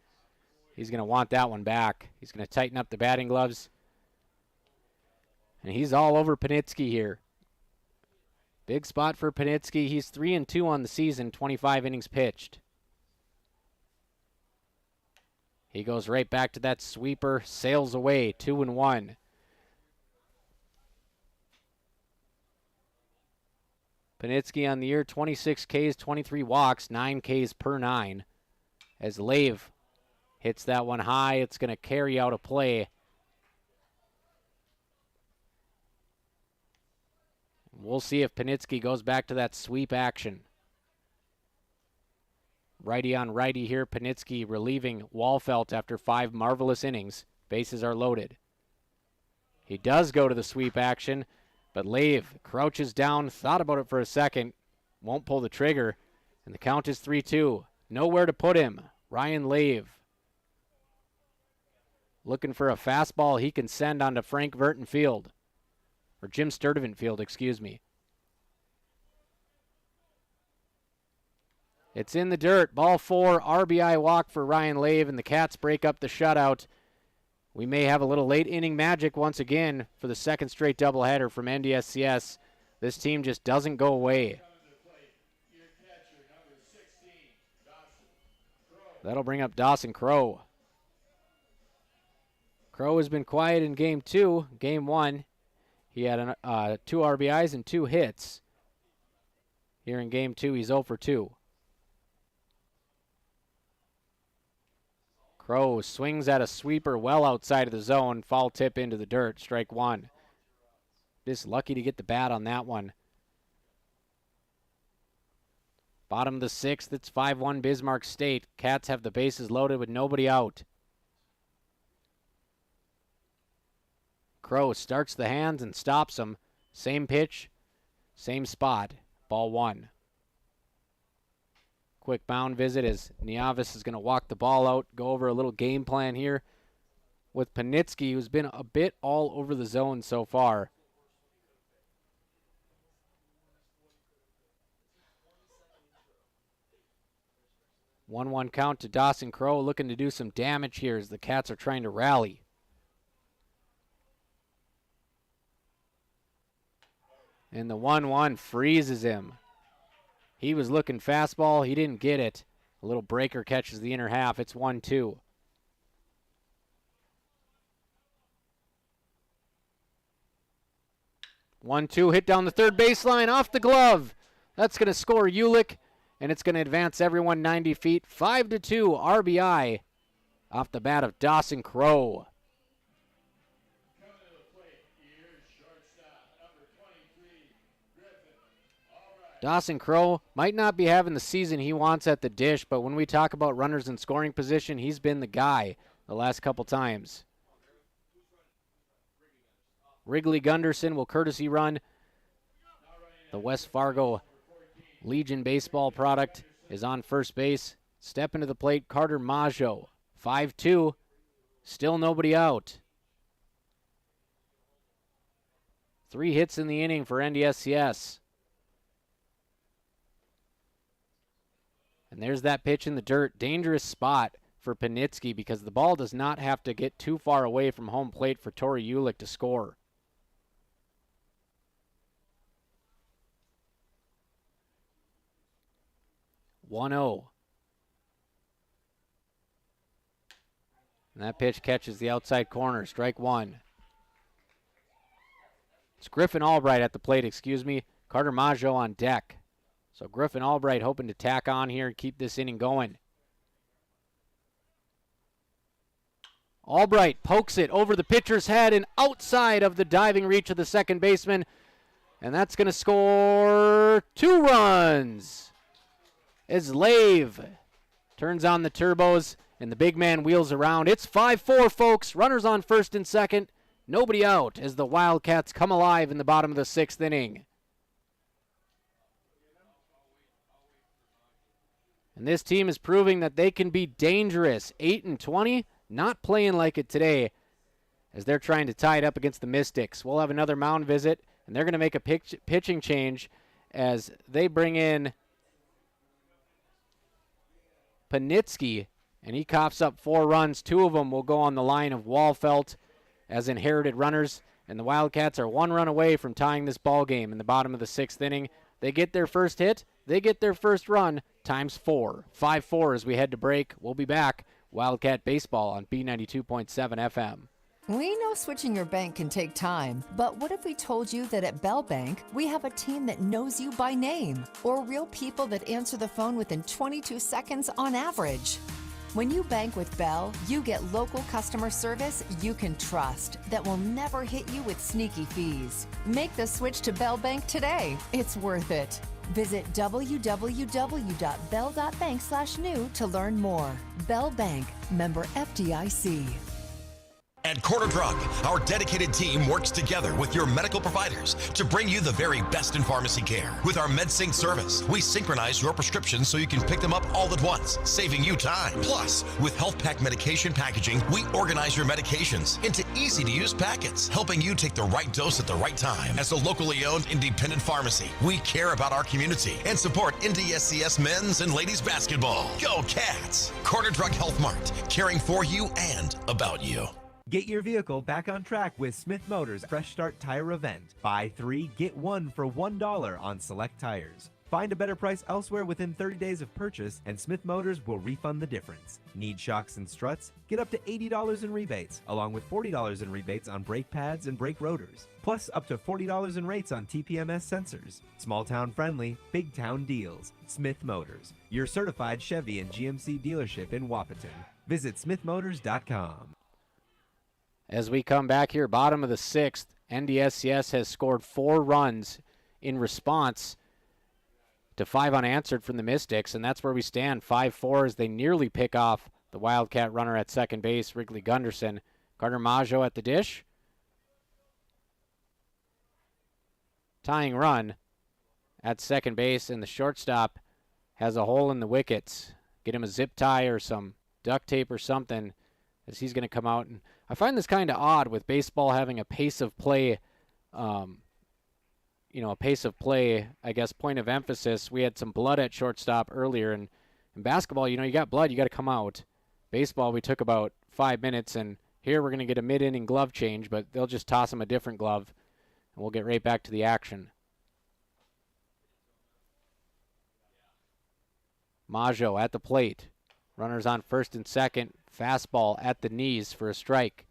He's going to want that one back. He's going to tighten up the batting gloves. And he's all over Panitsky here. Big spot for Panitsky. He's 3-2 on the season, 25 innings pitched. He goes right back to that sweeper, sails away, 2-1. Panitsky on the year, 26 Ks, 23 walks, 9 Ks per 9. As Lave hits that one high, it's going to carry out a play. We'll see if Panitsky goes back to that sweep action. Righty on righty here, Panitsky relieving Walfelt after 5 marvelous innings. Bases are loaded. He does go to the sweep action, but Lave crouches down, thought about it for a second, won't pull the trigger, and the count is 3-2. Nowhere to put him. Ryan Lave looking for a fastball he can send onto Frank Verton Field. Or Jim Sturdivant Field, excuse me. It's in the dirt. Ball 4, RBI walk for Ryan Lave, and the Cats break up the shutout. We may have a little late inning magic once again for the second straight doubleheader from NDSCS. This team just doesn't go away. That'll bring up Dawson Crow. Crow has been quiet in Game 2. Game 1, he had 2 RBIs and 2 hits. Here in Game 2, he's 0 for 2. Crow swings at a sweeper well outside of the zone. Foul tip into the dirt. Strike 1. Just lucky to get the bat on that one. Bottom of the 6th, it's 5-1 Bismarck State. Cats have the bases loaded with nobody out. Crow starts the hands and stops them. Same pitch, same spot. Ball 1. Quick mound visit as Nieves is going to walk the ball out, go over a little game plan here with Panitsky, who's been a bit all over the zone so far. One count to Dawson Crow, looking to do some damage here as the Cats are trying to rally. And the 1-1 freezes him. He was looking fastball. He didn't get it. A little breaker catches the inner half. It's 1-2. Hit down the third baseline off the glove. That's going to score Ulick, and it's going to advance everyone 90 feet. 5-2 RBI off the bat of Dawson Crow. Dawson Crow might not be having the season he wants at the dish, but when we talk about runners in scoring position, he's been the guy the last couple times. Wrigley Gunderson will courtesy run. The West Fargo Legion baseball product is on first base. Step into the plate, Carter Maggio. 5-2, still nobody out. 3 hits in the inning for NDSCS. And there's that pitch in the dirt. Dangerous spot for Panitsky because the ball does not have to get too far away from home plate for Tori Ulick to score. And that pitch catches the outside corner. Strike 1. It's Griffin Albright at the plate, excuse me. Carter Maggio on deck. So Griffin Albright hoping to tack on here and keep this inning going. Albright pokes it over the pitcher's head and outside of the diving reach of the second baseman. And that's going to score 2 runs. As Lave turns on the turbos and the big man wheels around. It's 5-4, folks. Runners on first and second. Nobody out as the Wildcats come alive in the bottom of the 6th inning. And this team is proving that they can be dangerous. 8-20, not playing like it today as they're trying to tie it up against the Mystics. We'll have another mound visit, and they're going to make a pitching change as they bring in Panitsky, and he coughs up 4 runs. 2 of them will go on the line of Walfelt as inherited runners, and the Wildcats are 1 run away from tying this ball game in the bottom of the 6th inning. They get their first hit, they get their first run, times 4. 5-4 as we head to break. We'll be back. Wildcat Baseball on B92.7 FM. We know switching your bank can take time, but what if we told you that at Bell Bank, we have a team that knows you by name, or real people that answer the phone within 22 seconds on average? When you bank with Bell, you get local customer service you can trust that will never hit you with sneaky fees. Make the switch to Bell Bank today. It's worth it. Visit www.bell.bank/new to learn more. Bell Bank, member FDIC. At Quarter Drug, our dedicated team works together with your medical providers to bring you the very best in pharmacy care. With our MedSync service, we synchronize your prescriptions so you can pick them up all at once, saving you time. Plus, with Health Pack medication packaging, we organize your medications into easy-to-use packets, helping you take the right dose at the right time. As a locally owned independent pharmacy, we care about our community and support NDSCS men's and ladies basketball. Go Cats! Quarter Drug Health Mart, caring for you and about you. Get your vehicle back on track with Smith Motors Fresh Start Tire Event. Buy 3, get 1 for $1 on select tires. Find a better price elsewhere within 30 days of purchase, and Smith Motors will refund the difference. Need shocks and struts? Get up to $80 in rebates, along with $40 in rebates on brake pads and brake rotors. Plus, up to $40 in rates on TPMS sensors. Small town friendly, big town deals. Smith Motors, your certified Chevy and GMC dealership in Wapaton. Visit smithmotors.com. As we come back here, bottom of the 6th, NDSCS has scored 4 runs in response to 5 unanswered from the Mystics, and that's where we stand. 5-4 as they nearly pick off the Wildcat runner at second base, Wrigley Gunderson. Carter Maggio at the dish. Tying run at second base, and the shortstop has a hole in the wickets. Get him a zip tie or some duct tape or something, as he's going to come out. And I find this kind of odd with baseball having a pace of play, a pace of play, I guess, point of emphasis. We had some blood at shortstop earlier, and in basketball, you got blood, you got to come out. Baseball, we took about 5 minutes, and here we're going to get a mid-inning glove change, but they'll just toss him a different glove, and we'll get right back to the action. Maggio at the plate. Runners on first and second. Fastball at the knees for a strike.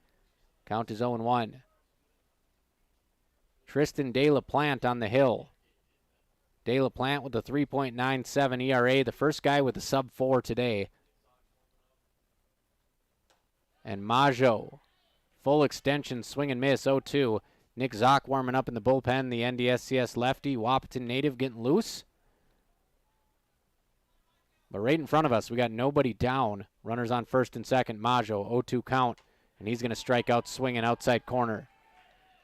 Count is 0-1. Tristan De La Plante on the hill. De La Plante with a 3.97 ERA. The first guy with a sub-4 today. And Maggio, full extension, swing and miss, 0-2. Nick Zock warming up in the bullpen. The NDSCS lefty, Wapaton native, getting loose. But right in front of us, we got nobody down. Runners on first and second. Maggio, 0-2 count. And he's going to strike out swinging outside corner.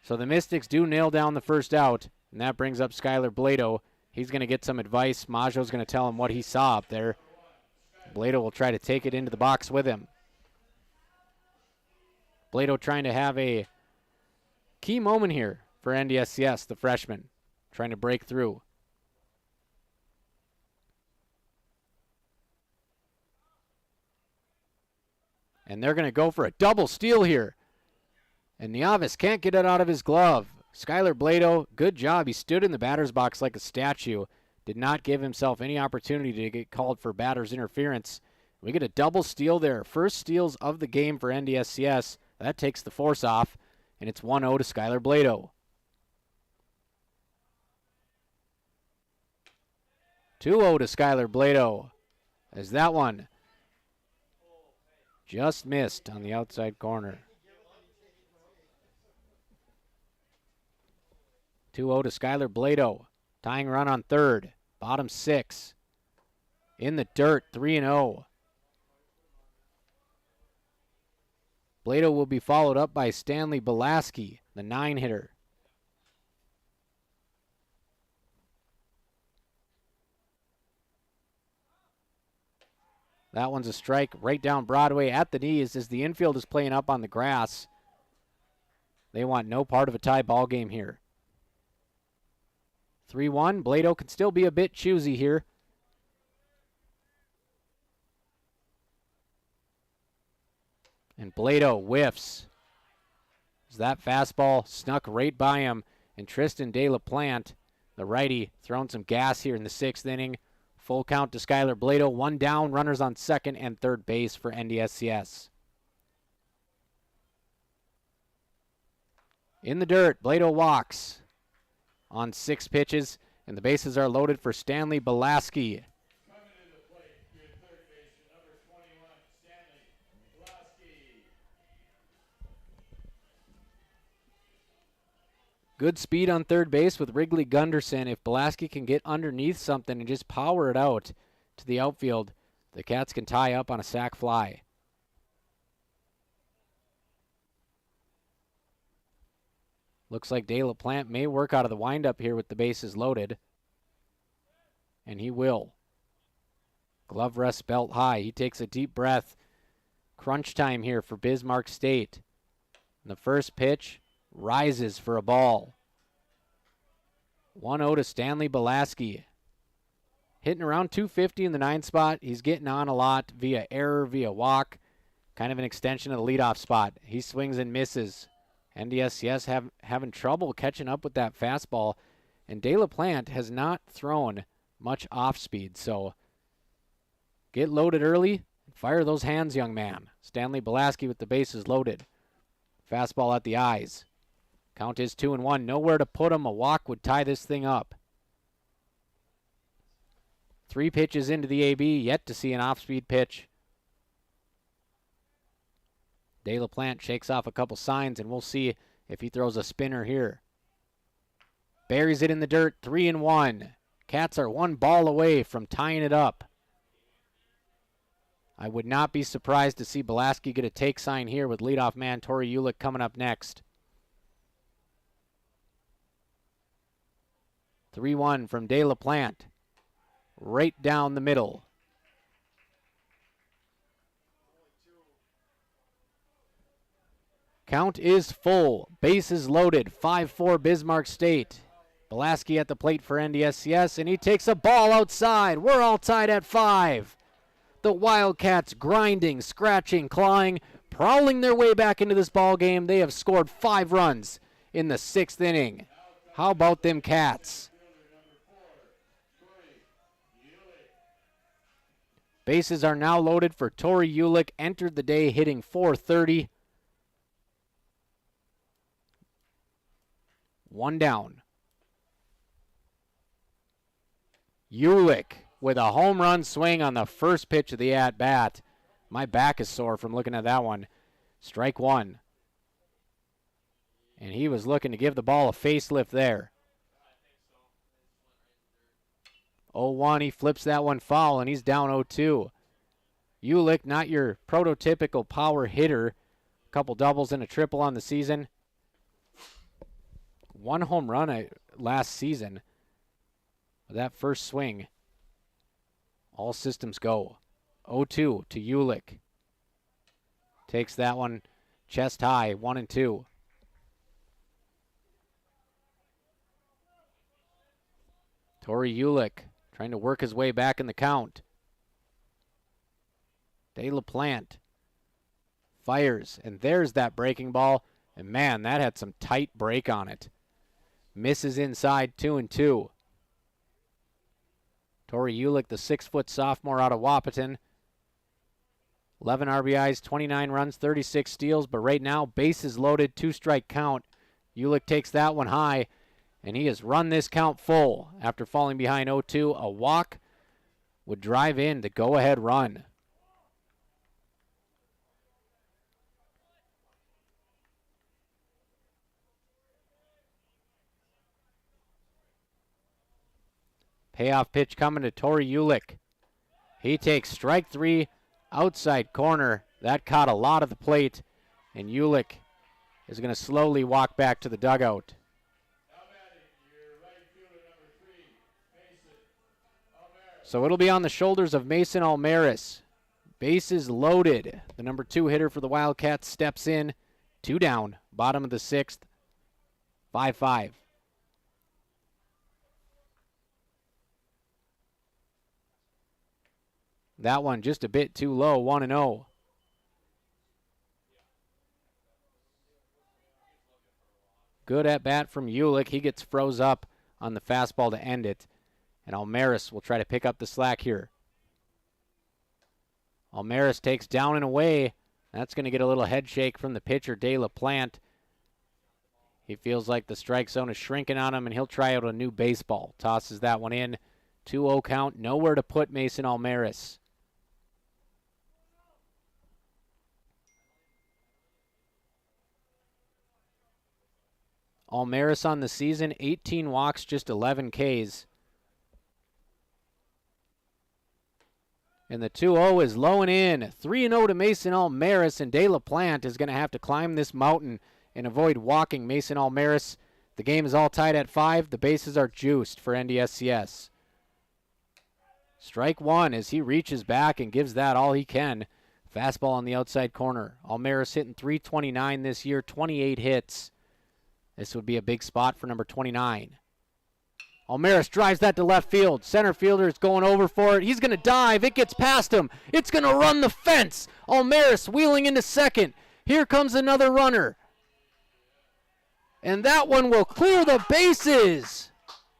So the Mystics do nail down the first out. And that brings up Skylar Blado. He's going to get some advice. Maggio's going to tell him what he saw up there. Blado will try to take it into the box with him. Blado trying to have a key moment here for NDSCS, the freshman. Trying to break through. And they're going to go for a double steal here. And Nieves can't get it out of his glove. Skylar Blado, good job. He stood in the batter's box like a statue. Did not give himself any opportunity to get called for batter's interference. We get a double steal there. First steals of the game for NDSCS. That takes the force off. And it's 1-0 to Skylar Blado. 2-0 to Skylar Blado. As that one just missed on the outside corner. 2-0 to Skylar Blado. Tying run on third. Bottom 6. In the dirt, 3-0. Blado will be followed up by Stanley Belaski, the 9-hitter. That one's a strike right down Broadway at the knees as the infield is playing up on the grass. They want no part of a tie ball game here. 3-1. Blado can still be a bit choosy here. And Blado whiffs. As that fastball snuck right by him, and Tristan De La Plante, the righty, throwing some gas here in the 6th inning. Full count to Skylar Blado. 1 down, runners on second and third base for NDSCS. In the dirt, Blado walks on 6 pitches, and the bases are loaded for Stanley Belaski. Good speed on third base with Wrigley Gunderson. If Belaski can get underneath something and just power it out to the outfield, the Cats can tie up on a sac fly. Looks like De La Plante may work out of the windup here with the bases loaded. And he will. Glove rest belt high. He takes a deep breath. Crunch time here for Bismarck State. And the first pitch rises for a ball. 1-0 to Stanley Belaski. Hitting around 250 in the 9th spot. He's getting on a lot via error, via walk. Kind of an extension of the leadoff spot. He swings and misses. NDSCS having trouble catching up with that fastball. And De La Plante has not thrown much off speed. So get loaded early. Fire those hands, young man. Stanley Belaski with the bases loaded. Fastball at the eyes. Count is 2-1. Nowhere to put him. A walk would tie this thing up. 3 pitches into the AB. Yet to see an off-speed pitch. De La Plante shakes off a couple signs, and we'll see if he throws a spinner here. Buries it in the dirt. 3-1. Cats are 1 ball away from tying it up. I would not be surprised to see Belaski get a take sign here with leadoff man Tori Ulick coming up next. 3-1 from De La Plante. Right down the middle. Count is full. Bases loaded. 5-4 Bismarck State. Belaski at the plate for NDSCS, and he takes a ball outside. We're all tied at 5. The Wildcats grinding, scratching, clawing, prowling their way back into this ball game. They have scored 5 runs in the 6th inning. How about them Cats? Bases are now loaded for Tori Ulick. Entered the day hitting .430. 1 down. Ulick with a home run swing on the first pitch of the at-bat. My back is sore from looking at that one. Strike 1. And he was looking to give the ball a facelift there. 0-1, he flips that one foul, and he's down 0-2. Ulick, not your prototypical power hitter. A couple doubles and a triple on the season. 1 home run last season. That first swing. All systems go. 0-2 to Ulick. Takes that one chest high, 1-2. Tori Ulick trying to work his way back in the count. De La Plante fires, and there's that breaking ball. And man, that had some tight break on it. Misses inside, 2-2. Tori Ulick, the 6-foot sophomore out of Wahpeton. 11 RBIs, 29 runs, 36 steals, but right now, bases loaded, 2-strike count. Ulick takes that one high, and he has run this count full after falling behind 0-2. A walk would drive in the go-ahead run. Payoff pitch coming to Tori Ulick. He takes strike 3, outside corner. That caught a lot of the plate, and Ulick is going to slowly walk back to the dugout. So it'll be on the shoulders of Mason Almaris. Bases loaded. The number 2 hitter for the Wildcats steps in. 2 down, bottom of the 6th. 5-5. That one just a bit too low, 1-0. Good at bat from Ulick. He gets froze up on the fastball to end it. And Almaris will try to pick up the slack here. Almaris takes down and away. That's going to get a little head shake from the pitcher, De La Plante. He feels like the strike zone is shrinking on him, and he'll try out a new baseball. Tosses that one in. 2-0 count. Nowhere to put Mason Almaris. Almaris on the season, 18 walks, just 11 Ks. And the 2-0 is low and in. 3-0 to Mason Almaris, and De La Plante is going to have to climb this mountain and avoid walking Mason Almaris. The game is all tied at 5. The bases are juiced for NDSCS. Strike one as he reaches back and gives that all he can. Fastball on the outside corner. Almaris hitting .329 this year, 28 hits. This would be a big spot for number 29. Almaris drives that to left field. Center fielder is going over for it. He's going to dive. It gets past him. It's going to run the fence. Almaris wheeling into second. Here comes another runner. And that one will clear the bases.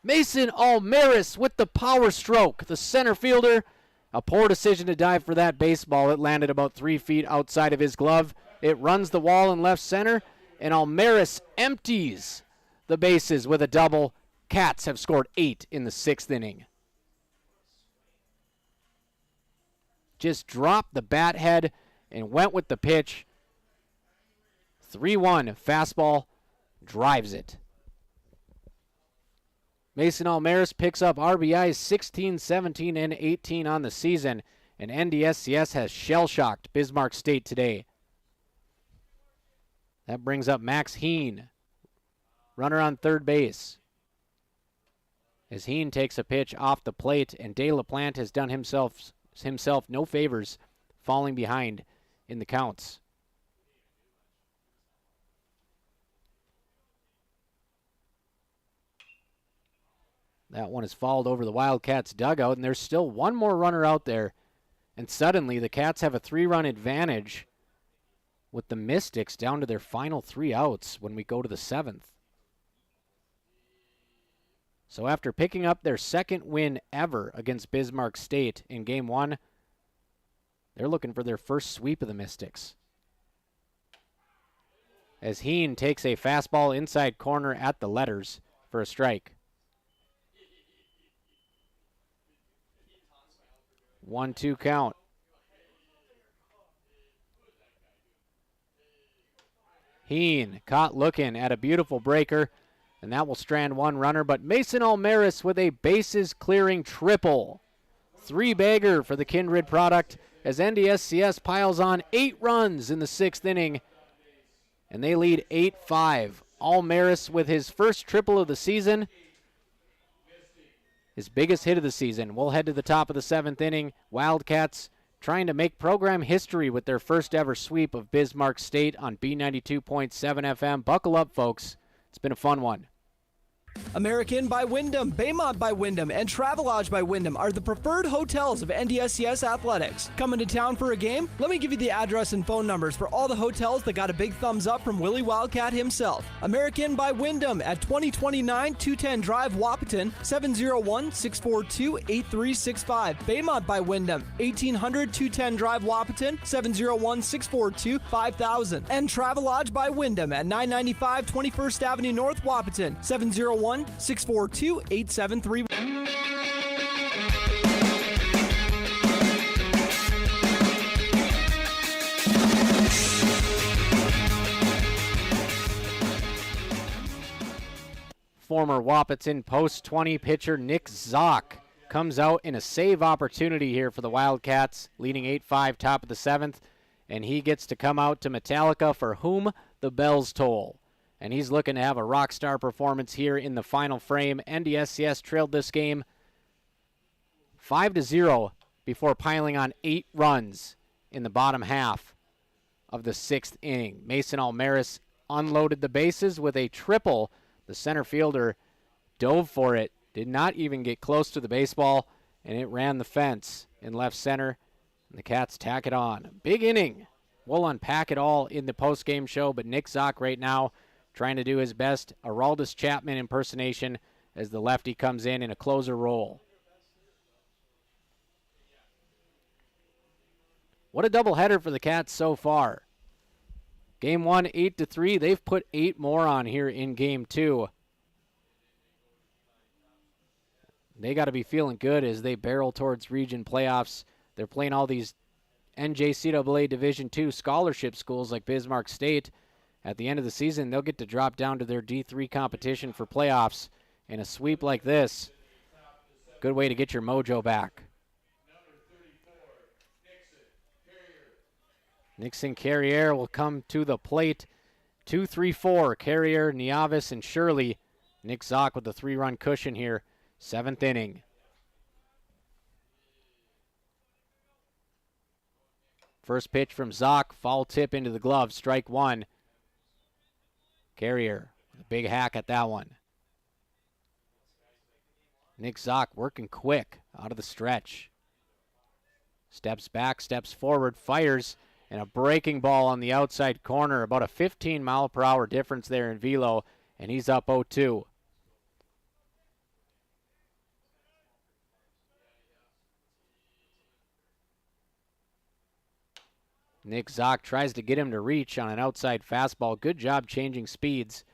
Mason Almaris with the power stroke. The center fielder, a poor decision to dive for that baseball. It landed about 3 feet outside of his glove. It runs the wall in left center, and Almaris empties the bases with a double. Cats have scored 8 in the 6th inning. Just dropped the bat head and went with the pitch. 3-1 fastball, drives it. Mason Almaris picks up RBIs 16, 17, and 18 on the season, and NDSCS has shell-shocked Bismarck State today. That brings up Max Heen, runner on third base. As Heen takes a pitch off the plate, and De La Plante has done himself no favors, falling behind in the counts. That one is fouled over the Wildcats' dugout, and there's still one more runner out there. And suddenly the Cats have a 3-run advantage with the Mystics down to their final 3 outs when we go to the 7th. So after picking up their 2nd win ever against Bismarck State in Game 1, they're looking for their first sweep of the Mystics. As Heen takes a fastball inside corner at the letters for a strike. 1-2 count. Heen caught looking at a beautiful breaker, and that will strand one runner, but Mason Almaris with a bases-clearing triple. 3-bagger for the Kindred product as NDSCS piles on 8 runs in the 6th inning, and they lead 8-5. Almaris with his first triple of the season, his biggest hit of the season. We'll head to the top of the 7th inning. Wildcats trying to make program history with their first ever sweep of Bismarck State on B92.7 FM. Buckle up, folks. It's been a fun one. American by Wyndham, Baymont by Wyndham, and Travelodge by Wyndham are the preferred hotels of NDSCS athletics. Coming to town for a game? Let me give you the address and phone numbers for all the hotels that got a big thumbs up from Willie Wildcat himself. American by Wyndham at 2029 210 Drive, Wapaton, 701-642-8365. Baymont by Wyndham, 1800 210 Drive, Wapaton, 701-642-5000. And Travelodge by Wyndham at 995 21st Avenue North, Wapaton, 701-642-8731. Former Wapaton post 20 pitcher Nick Zock comes out in a save opportunity here for the Wildcats, leading 8-5 top of the 7th, and he gets to come out to Metallica For Whom the Bells Toll. And he's looking to have a rock star performance here in the final frame. NDSCS trailed this game 5-0 before piling on 8 runs in the bottom half of the 6th inning. Mason Almaris unloaded the bases with a triple. The center fielder dove for it, did not even get close to the baseball, and it ran the fence in left center. And the Cats tack it on. Big inning. We'll unpack it all in the post-game show, but Nick Zock right now trying to do his best Aroldis Chapman impersonation as the lefty comes in a closer role. What a doubleheader for the Cats so far. Game 1, 8-3. They've put 8 more on here in Game 2. They got to be feeling good as they barrel towards region playoffs. They're playing all these NJCAA Division II scholarship schools like Bismarck State. At the end of the season, they'll get to drop down to their D3 competition for playoffs. And a sweep like this, good way to get your mojo back. Nixon Carrier will come to the plate. 2-3-4. Carrier, Nieves, and Shirley. Nick Zock with the 3-run cushion here. 7th inning. First pitch from Zock. Foul tip into the glove. Strike 1. Carrier with a big hack at that one. Nick Zock working quick out of the stretch. Steps back, steps forward, fires, and a breaking ball on the outside corner. About a 15-mile-per-hour difference there in velo, and he's up 0-2. Nick Zock tries to get him to reach on an outside fastball. Good job changing speeds.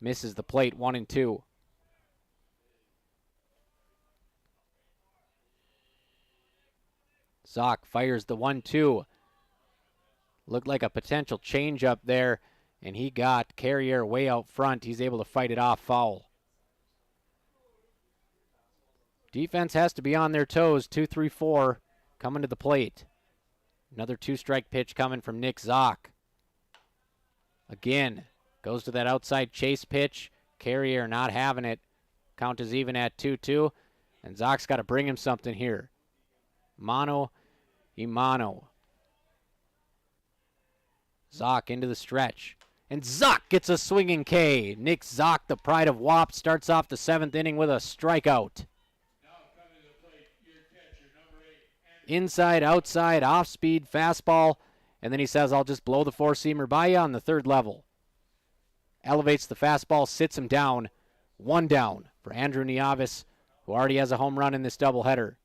Misses the plate, 1-2. Zock fires the 1-2. Looked like a potential changeup there, and he got Carrier way out front. He's able to fight it off, foul. Defense has to be on their toes. 2-3-4 coming to the plate. Another 2-strike pitch coming from Nick Zock. Again, goes to that outside chase pitch. Carrier not having it. Count is even at 2-2, and Zock's got to bring him something here. Mano y mano. Zock into the stretch. And Zock gets a swinging K. Nick Zock, the pride of WAP, starts off the 7th inning with a strikeout. Inside, outside, off-speed, fastball. And then he says, I'll just blow the four-seamer by you on the 3rd level. Elevates the fastball, sits him down. 1 down for Andrew Nieves, who already has a home run in this doubleheader.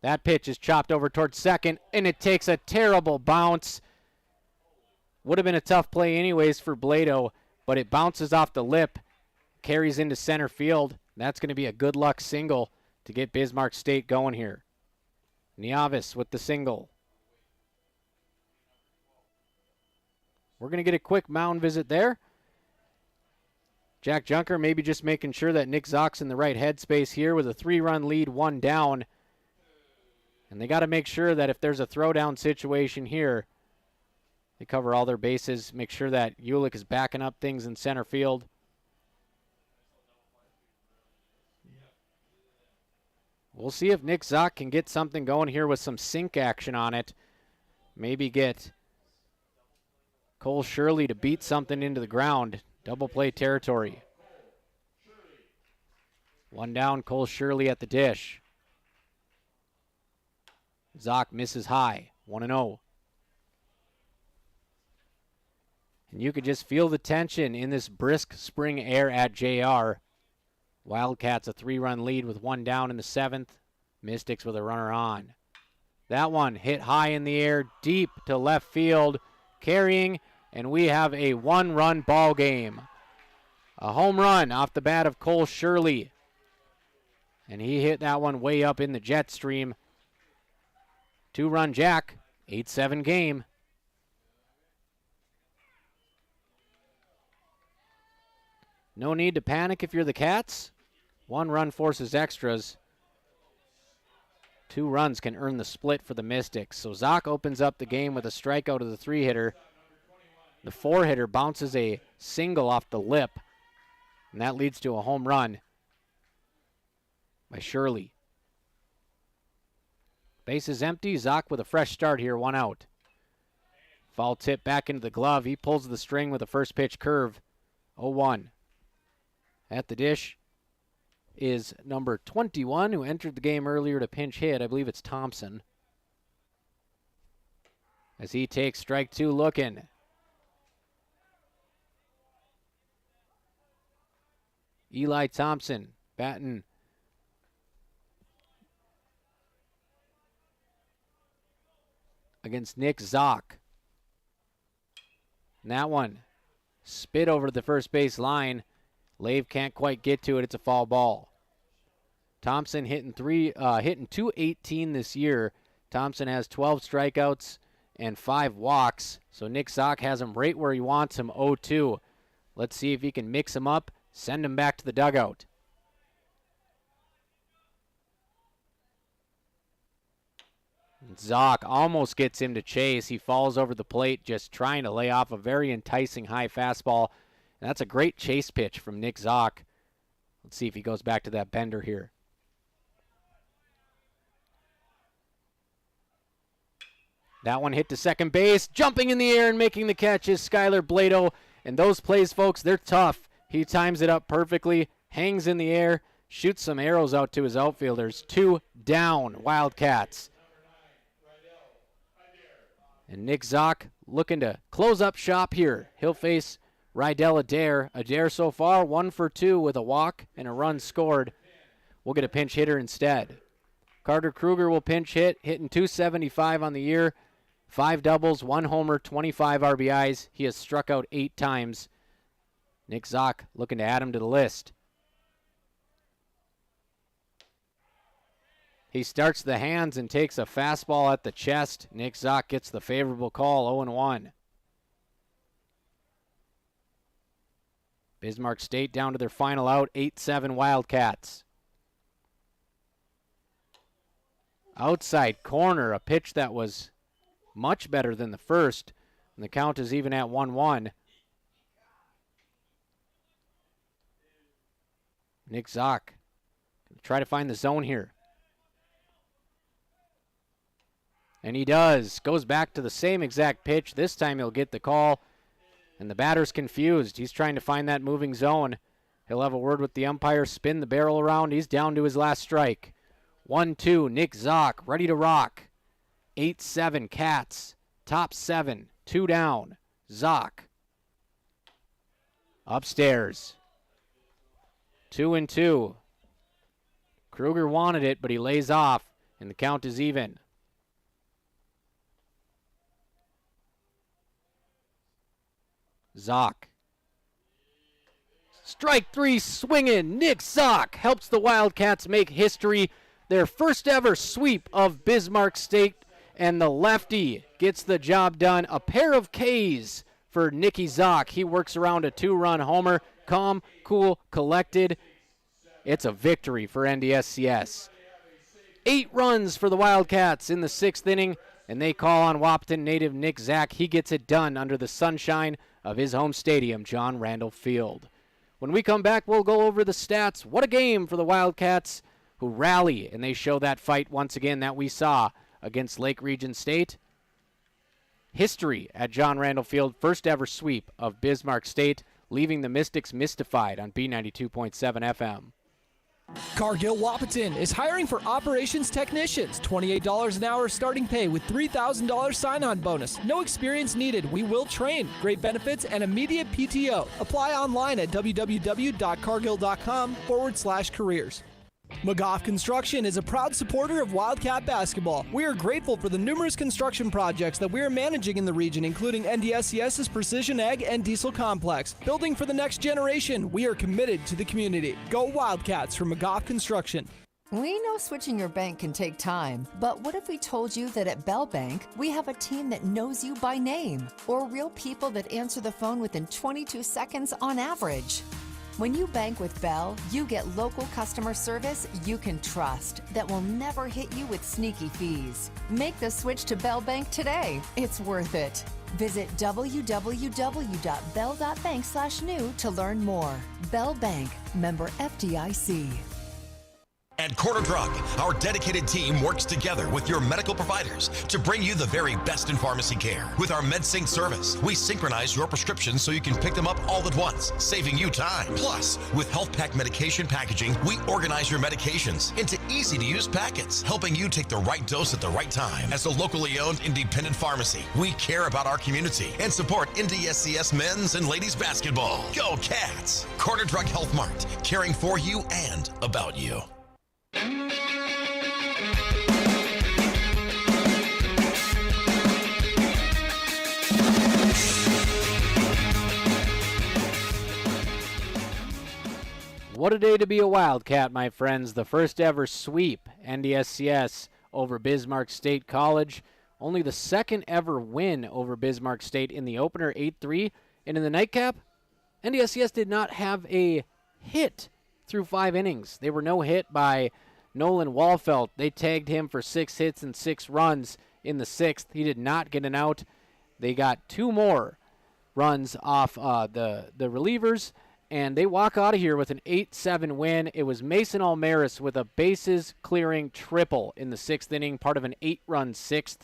That pitch is chopped over towards second, and it takes a terrible bounce. Would have been a tough play anyways for Blado, but it bounces off the lip, carries into center field. That's going to be a good luck single to get Bismarck State going here. Nieves with the single. We're going to get a quick mound visit there. Jack Junker maybe just making sure that Nick Zock's in the right headspace here with a 3-run lead, 1 down. And they got to make sure that if there's a throwdown situation here, they cover all their bases, make sure that Ulick is backing up things in center field. We'll see if Nick Zock can get something going here with some sink action on it. Maybe get Cole Shirley to beat something into the ground. Double play territory. 1 down, Cole Shirley at the dish. Zock misses high, 1-0. And you could just feel the tension in this brisk spring air at JR. Wildcats a 3-run lead with 1 down in the 7th. Mystics with a runner on. That one hit high in the air, deep to left field, carrying, and we have a 1-run ball game. A home run off the bat of Cole Shirley. And he hit that one way up in the jet stream. 2-run jack, 8-7 game. No need to panic if you're the Cats. 1 run forces extras. 2 runs can earn the split for the Mystics. So Zock opens up the game with a strikeout of the 3-hitter. The 4-hitter bounces a single off the lip, and that leads to a home run by Shirley. Base is empty. Zock with a fresh start here, 1 out. Foul tip back into the glove. He pulls the string with a first pitch curve. 0-1. At the dish is number 21, who entered the game earlier to pinch hit. I believe it's Thompson. as he takes strike two looking. Eli Thompson batting against Nick Zock. And that one spit over the first base line. Lave can't quite get to it. It's a foul ball. Thompson hitting 218 this year. Thompson has 12 strikeouts and 5 walks. So Nick Zock has him right where he wants him, 0-2. Let's see if he can mix him up, send him back to the dugout. Zock almost gets him to chase. He falls over the plate just trying to lay off a very enticing high fastball. And that's a great chase pitch from Nick Zock. Let's see if he goes back to that bender here. That one hit to second base. Jumping in the air and making the catch is Skylar Blado. And those plays, folks, they're tough. He times it up perfectly, hangs in the air, shoots some arrows out to his outfielders. 2 down, Wildcats. And Nick Zock looking to close up shop here. He'll face Rydell Adair. Adair so far 1 for 2 with a walk and a run scored. We'll get a pinch hitter instead. Carter Kruger will pinch hit, hitting .275 on the year. 5 doubles, 1 homer, 25 RBIs. He has struck out 8 times. Nick Zock looking to add him to the list. He starts the hands and takes a fastball at the chest. Nick Zock gets the favorable call, 0-1. Bismarck State down to their final out, 8-7 Wildcats. Outside corner, a pitch that was much better than the first, and the count is even at 1-1. Nick Zock gonna try to find the zone here. And he does. Goes back to the same exact pitch. This time he'll get the call. And the batter's confused. He's trying to find that moving zone. He'll have a word with the umpire, spin the barrel around. He's down to his last strike. 1-2, Nick Zock, ready to rock. 8-7, Cats. Top 7, 2 down. Zock. Upstairs. 2-2. Kruger wanted it, but he lays off, and the count is even. Zock. Strike 3 swinging. Nick Zock helps the Wildcats make history. Their first ever sweep of Bismarck State, and the lefty gets the job done. A pair of Ks for Nicky Zock. He works around a 2-run homer. Calm, cool, collected. It's a victory for NDSCS. 8 runs for the Wildcats in the 6th inning, and they call on Wahpeton native Nick Zock. He gets it done under the sunshine of his home stadium, John Randall Field. When we come back, we'll go over the stats. What a game for the Wildcats, who rally, and they show that fight once again that we saw against Lake Region State. History at John Randall Field, first ever sweep of Bismarck State, leaving the Mystics mystified on B92.7 FM. Cargill Wahpeton is hiring for operations technicians. $28 an hour starting pay with $3,000 sign-on bonus. No experience needed. We will train. Great benefits and immediate PTO. Apply online at www.cargill.com/careers. McGough Construction is a proud supporter of Wildcat basketball. We are grateful for the numerous construction projects that we are managing in the region, including NDSCS's Precision Ag and Diesel Complex. Building for the next generation, we are committed to the community. Go Wildcats from McGough Construction. We know switching your bank can take time, but what if we told you that at Bell Bank, we have a team that knows you by name, or real people that answer the phone within 22 seconds on average? When you bank with Bell, you get local customer service you can trust that will never hit you with sneaky fees. Make the switch to Bell Bank today. It's worth it. Visit www.bell.bank/new to learn more. Bell Bank, member FDIC. At Corner Drug, our dedicated team works together with your medical providers to bring you the very best in pharmacy care. With our MedSync service, we synchronize your prescriptions so you can pick them up all at once, saving you time. Plus, with Health Pack medication packaging, we organize your medications into easy-to-use packets, helping you take the right dose at the right time. As a locally owned independent pharmacy, we care about our community and support NDSCS men's and ladies basketball. Go Cats! Corner Drug Health Mart, caring for you and about you. What a day to be a Wildcat, my friends. The first ever sweep, NDSCS over Bismarck State College. Only the second ever win over Bismarck State in the opener, 8-3. And in the nightcap, NDSCS did not have a hit through 5 innings. They were no hit by Nolan Walfelt. They tagged him for 6 hits and 6 runs in the 6th. He did not get an out. They got 2 more runs off the relievers, and they walk out of here with an 8-7 win. It was Mason Almaris with a bases-clearing triple in the 6th inning, part of an 8-run 6th,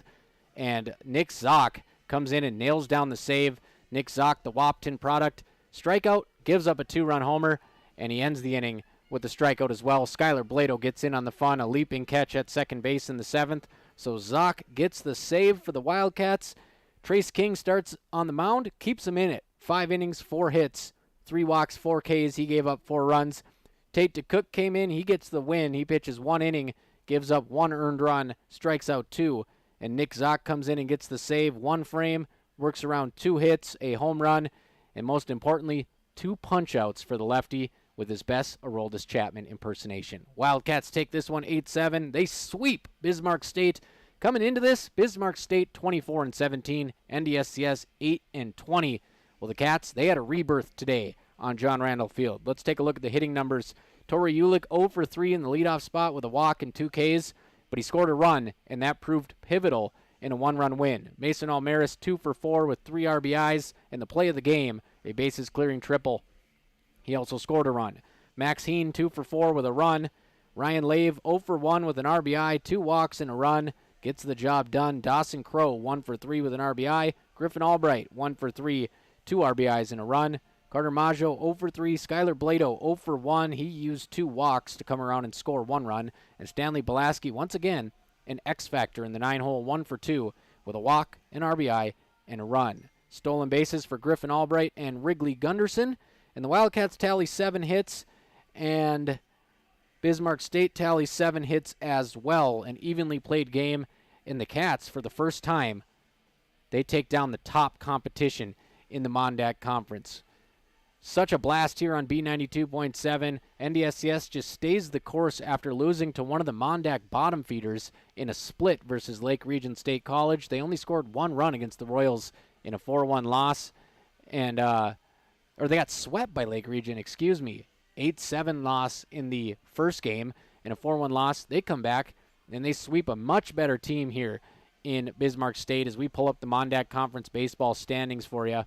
and Nick Zock comes in and nails down the save. Nick Zock, the Wapton product, strikeout, gives up a 2-run homer, and he ends the inning with the strikeout as well. Skylar Blado gets in on the fun, a leaping catch at second base in the 7th. So Zock gets the save for the Wildcats. Trace King starts on the mound, keeps him in it. 5 innings, 4 hits, 3 walks, 4 Ks. He gave up 4 runs. Tate DeCook came in. He gets the win. He pitches 1 inning, gives up 1 earned run, strikes out 2. And Nick Zock comes in and gets the save. 1 frame, works around 2 hits, a home run, and most importantly, 2 punch-outs for the lefty with his best Aroldis Chapman impersonation. Wildcats take this one 8-7. They sweep Bismarck State. Coming into this, Bismarck State 24-17, NDSCS 8-20. Well, the Cats, they had a rebirth today on John Randall Field. Let's take a look at the hitting numbers. Torrey Ulick 0 for 3 in the leadoff spot with a walk and 2 Ks, but he scored a run, and that proved pivotal in a 1-run win. Mason Almaris 2 for 4 with 3 RBIs, and the play of the game, a bases-clearing triple. He also scored a run. Max Heen 2 for 4 with a run. Ryan Lave 0 for 1 with an RBI, 2 walks and a run. Gets the job done. Dawson Crow 1 for 3 with an RBI. Griffin Albright 1 for 3, 2 RBIs and a run. Carter Maggio 0 for 3. Skylar Blado 0 for 1. He used 2 walks to come around and score 1 run. And Stanley Belaski, once again, an X-factor in the 9-hole, 1 for 2 with a walk, an RBI, and a run. Stolen bases for Griffin Albright and Wrigley Gunderson. And the Wildcats tally 7 hits, and Bismarck State tallies 7 hits as well. An evenly played game in the Cats for the first time. They take down the top competition in the Mon-Dak Conference. Such a blast here on B92.7. NDSCS just stays the course after losing to one of the Mon-Dak bottom feeders in a split versus Lake Region State College. They only scored 1 run against the Royals in a 4-1 loss, and or they got swept by Lake Region, 8-7 loss in the first game and a 4-1 loss. They come back and they sweep a much better team here in Bismarck State as we pull up the Mon-Dak Conference baseball standings for you.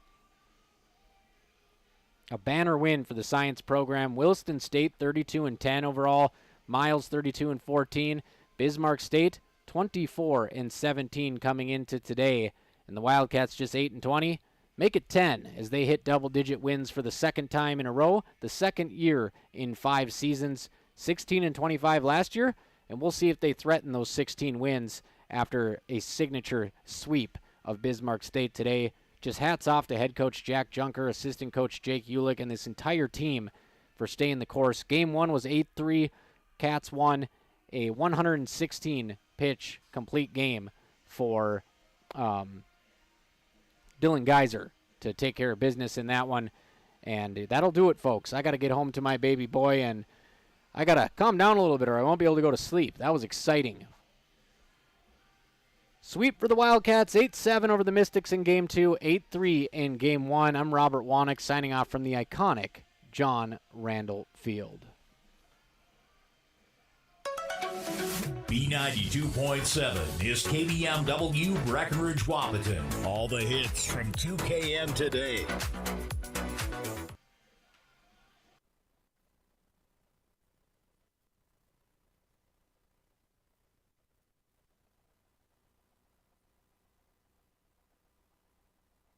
A banner win for the science program. Williston State 32-10 overall. Miles 32-14. Bismarck State 24-17 coming into today. And the Wildcats just 8-20. Make it 10 as they hit double-digit wins for the second time in a row, the second year in 5 seasons. 16-25 last year, and we'll see if they threaten those 16 wins after a signature sweep of Bismarck State today. Just hats off to head coach Jack Junker, assistant coach Jake Ulick, and this entire team for staying the course. Game 1 was 8-3. Cats won a 116-pitch complete game for Dylan Geyser to take care of business in that one. And that'll do it, folks. I got to get home to my baby boy, and I got to calm down a little bit or I won't be able to go to sleep. That was exciting. Sweep for the Wildcats, 8-7 over the Mystics in Game 2, 8-3 in Game 1. I'm Robert Wanick signing off from the iconic John Randall Field. B92.7 is KBMW Breckenridge Wahpeton. All the hits from 2KM today.